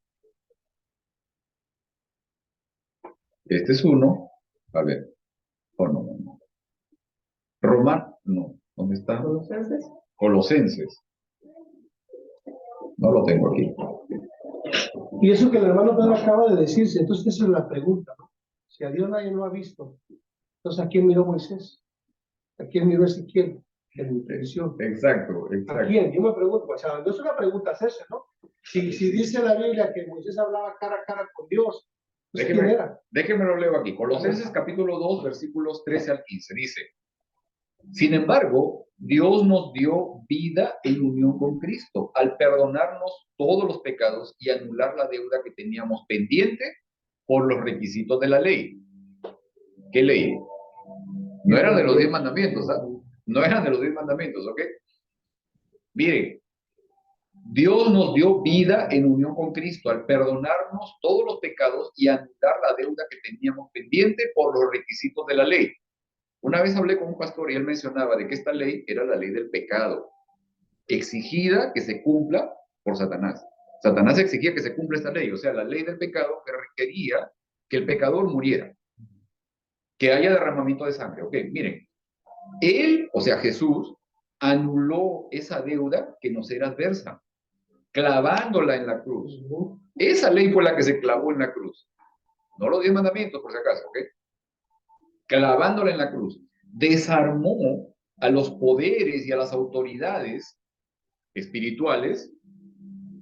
Este es uno. A ver. Oh, no. Román, no. ¿Dónde está? ¿Colosenses? Colosenses. No lo tengo aquí. Y eso que el hermano Pedro acaba de decirse, entonces esa es la pregunta, ¿no? Si a Dios nadie lo ha visto, entonces ¿a quién miró Moisés? ¿A quién miró Ezequiel? En mi previsión. Exacto. ¿A quién? Yo me pregunto, o sea, no es una pregunta hacerse, ¿no? Si dice la Biblia que Moisés hablaba cara a cara con Dios, pues ¿quién era? Déjeme lo leo aquí. Colosenses capítulo 2, versículos 13 al 15. Dice, sin embargo, Dios nos dio vida en unión con Cristo, al perdonarnos todos los pecados y anular la deuda que teníamos pendiente por los requisitos de la ley. ¿Qué ley? No eran de los 10 mandamientos, ¿ah? No eran de los 10 mandamientos, ¿ok? Miren, Dios nos dio vida en unión con Cristo al perdonarnos todos los pecados y anular la deuda que teníamos pendiente por los requisitos de la ley. Una vez hablé con un pastor y él mencionaba de que esta ley era la ley del pecado, exigida que se cumpla por Satanás. Satanás exigía que se cumpla esta ley, o sea, la ley del pecado que requería que el pecador muriera, que haya derramamiento de sangre. Ok, miren, él, o sea, Jesús, anuló esa deuda que nos era adversa, clavándola en la cruz. Esa ley fue la que se clavó en la cruz. No los 10 mandamientos, por si acaso, ¿ok? Clavándola en la cruz. Desarmó a los poderes y a las autoridades espirituales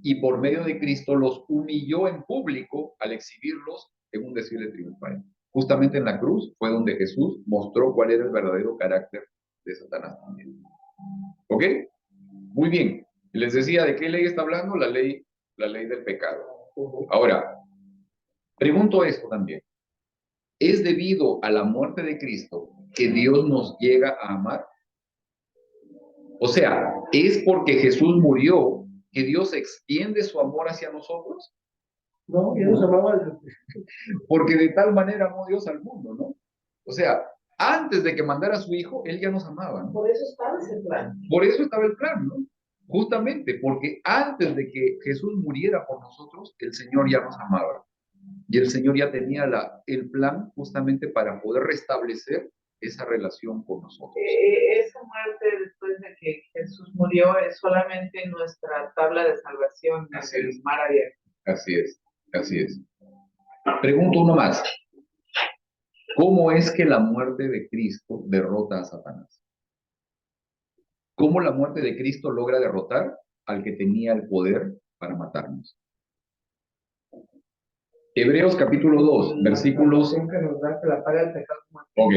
y por medio de Cristo los humilló en público al exhibirlos en un desfile triunfal. Justamente en la cruz fue donde Jesús mostró cuál era el verdadero carácter de Satanás también. ¿Ok? Muy bien. Les decía, ¿de qué ley está hablando? La ley del pecado. Ahora, pregunto esto también. ¿Es debido a la muerte de Cristo que Dios nos llega a amar? O sea, ¿es porque Jesús murió que Dios extiende su amor hacia nosotros? No, Dios nos amaba. Porque de tal manera amó Dios al mundo, ¿no? O sea, antes de que mandara a su hijo, Él ya nos amaba, ¿no? Por eso estaba ese plan. Por eso estaba el plan, ¿no? Justamente porque antes de que Jesús muriera por nosotros, el Señor ya nos amaba. Y el Señor ya tenía el plan justamente para poder restablecer esa relación con nosotros. Esa muerte después de que Jesús murió es solamente nuestra tabla de salvación en el mar abierto. Así es, así es. Pregunto uno más. ¿Cómo es que la muerte de Cristo derrota a Satanás? ¿Cómo la muerte de Cristo logra derrotar al que tenía el poder para matarnos? Hebreos capítulo 2, versículos... Que nos da que la paga del pecado. Ok.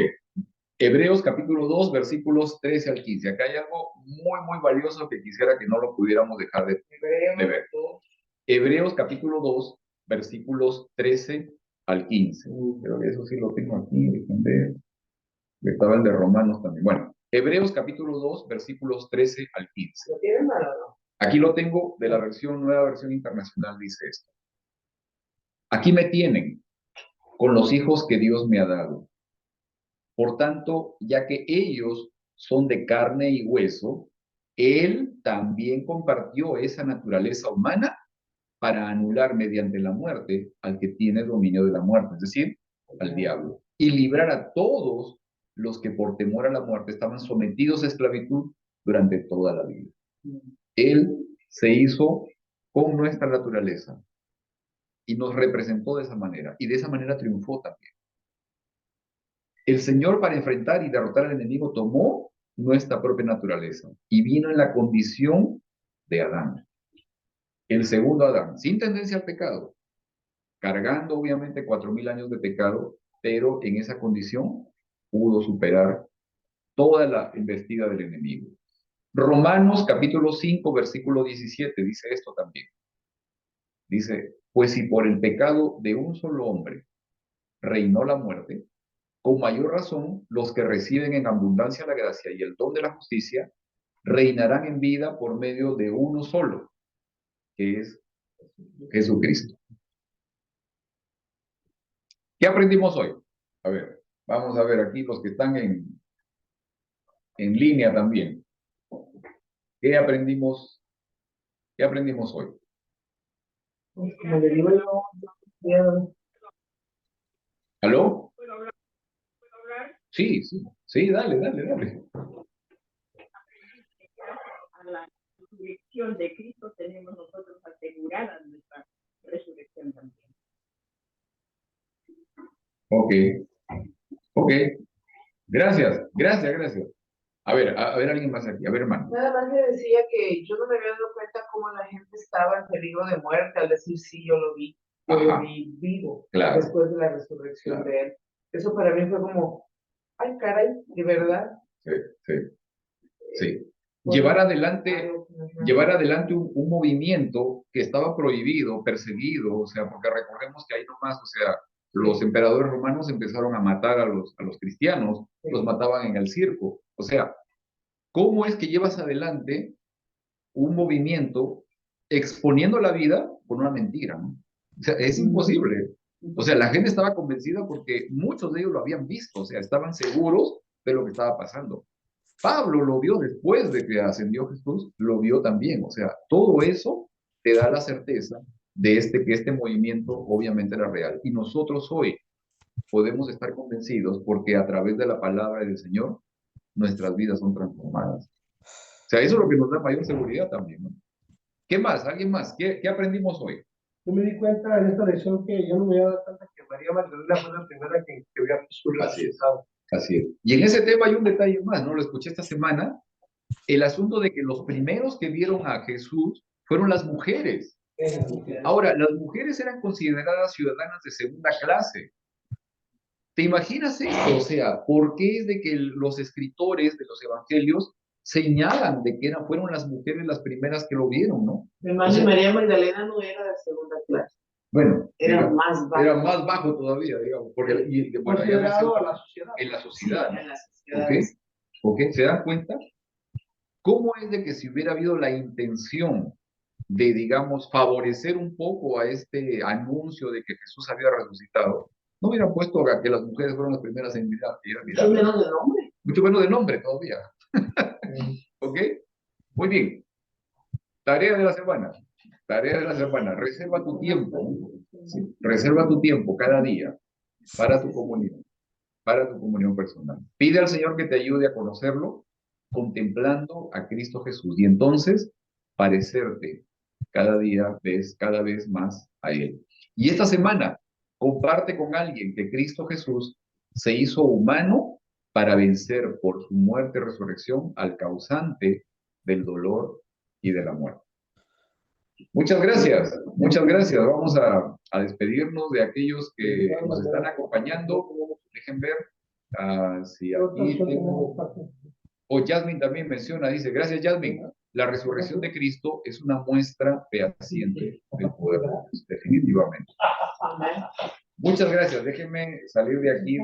Hebreos capítulo 2, versículos 13 al 15. Acá hay algo muy, muy valioso que quisiera que no lo pudiéramos dejar de ver. Hebreos capítulo 2, versículos 13 al 15. Creo que eso sí lo tengo aquí. Déjenme ver. Estaba el de Romanos también. Bueno, Hebreos capítulo 2, versículos 13 al 15. ¿Lo tienen mal o no? Aquí lo tengo de la versión, nueva versión internacional, dice esto. Aquí me tienen con los hijos que Dios me ha dado. Por tanto, ya que ellos son de carne y hueso, Él también compartió esa naturaleza humana para anular mediante la muerte al que tiene dominio de la muerte, es decir, al diablo, y librar a todos los que por temor a la muerte estaban sometidos a esclavitud durante toda la vida. Él se hizo con nuestra naturaleza y nos representó de esa manera, y de esa manera triunfó también. El Señor, para enfrentar y derrotar al enemigo, tomó nuestra propia naturaleza y vino en la condición de Adán, el segundo Adán, sin tendencia al pecado, cargando obviamente 4000 años de pecado, pero en esa condición pudo superar toda la embestida del enemigo. Romanos capítulo 5, versículo 17 dice esto también. Dice, pues si por el pecado de un solo hombre reinó la muerte, con mayor razón los que reciben en abundancia la gracia y el don de la justicia reinarán en vida por medio de uno solo, que es Jesucristo. ¿Qué aprendimos hoy? A ver, vamos a ver aquí los que están en línea también. ¿Qué aprendimos hoy? Pues como le digo yo, ¿Aló? Sí, sí, sí, dale. A la resurrección de Cristo tenemos nosotros asegurada nuestra resurrección también. Ok. Gracias. A ver alguien más aquí. A ver, hermano. nada más le decía que yo no me había dado cuenta cómo la gente estaba en peligro de muerte al decir sí, yo lo vi vivo, claro, después de la resurrección claro. de él. Eso para mí fue como, ay, caray, de verdad. Sí. Llevar adelante un movimiento que estaba prohibido, perseguido, o sea, porque recordemos que ahí nomás, o sea, los emperadores romanos empezaron a matar a los cristianos, los mataban en el circo. O sea, ¿cómo es que llevas adelante un movimiento exponiendo la vida por una mentira, ¿no? O sea, es imposible. O sea, la gente estaba convencida porque muchos de ellos lo habían visto, o sea, estaban seguros de lo que estaba pasando. Pablo lo vio después de que ascendió Jesús, lo vio también. O sea, todo eso te da la certeza de que este movimiento obviamente era real. Y nosotros hoy podemos estar convencidos porque a través de la palabra del Señor, nuestras vidas son transformadas. O sea, eso es lo que nos da mayor seguridad también, ¿no? ¿Qué más? ¿Alguien más? ¿Qué aprendimos hoy? Yo me di cuenta en esta lección que yo no me había dado cuenta que María Magdalena fue la primera que vio a Jesús resucitado. Así es. Y en ese tema hay un detalle más, ¿no? Lo escuché esta semana. El asunto de que los primeros que vieron a Jesús fueron las mujeres. Ahora, las mujeres eran consideradas ciudadanas de segunda clase. ¿Te imaginas esto? O sea, ¿por qué es de que los escritores de los evangelios señalan de que fueron las mujeres las primeras que lo vieron, ¿no? Hermano, o sea, María Magdalena no era de segunda clase. Bueno, era más bajo. Era más bajo todavía, digamos, porque bueno, considerado a la sociedad. En la sociedad. Sí, en la sociedad. ¿Ok? ¿Se dan cuenta? ¿Cómo es de que si hubiera habido la intención de, digamos, favorecer un poco a este anuncio de que Jesús había resucitado, no hubieran puesto a que las mujeres fueron las primeras en mirar? Mucho menos de nombre. Mucho menos de nombre todavía. ¿Ok? Muy bien. Tarea de la semana. Reserva tu tiempo. ¿Sí? Reserva tu tiempo cada día para tu comunión. Para tu comunión personal. Pide al Señor que te ayude a conocerlo, contemplando a Cristo Jesús. Y entonces, parecerte cada vez más a Él. Y esta semana, comparte con alguien que Cristo Jesús se hizo humano para vencer por su muerte y resurrección al causante del dolor y de la muerte. Muchas gracias. Vamos a despedirnos de aquellos que nos están acompañando. Dejen ver. Sí, aquí tengo. O Jasmine también menciona, dice, gracias Jasmine, la resurrección de Cristo es una muestra fehaciente del poder de Dios, definitivamente. Muchas gracias, déjenme salir de aquí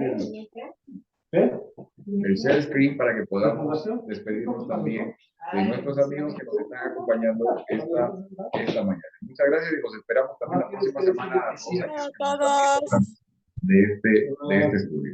del share screen para que podamos despedirnos también de nuestros amigos que nos están acompañando esta mañana. Muchas gracias y los esperamos también la próxima semana A todos. de este estudio.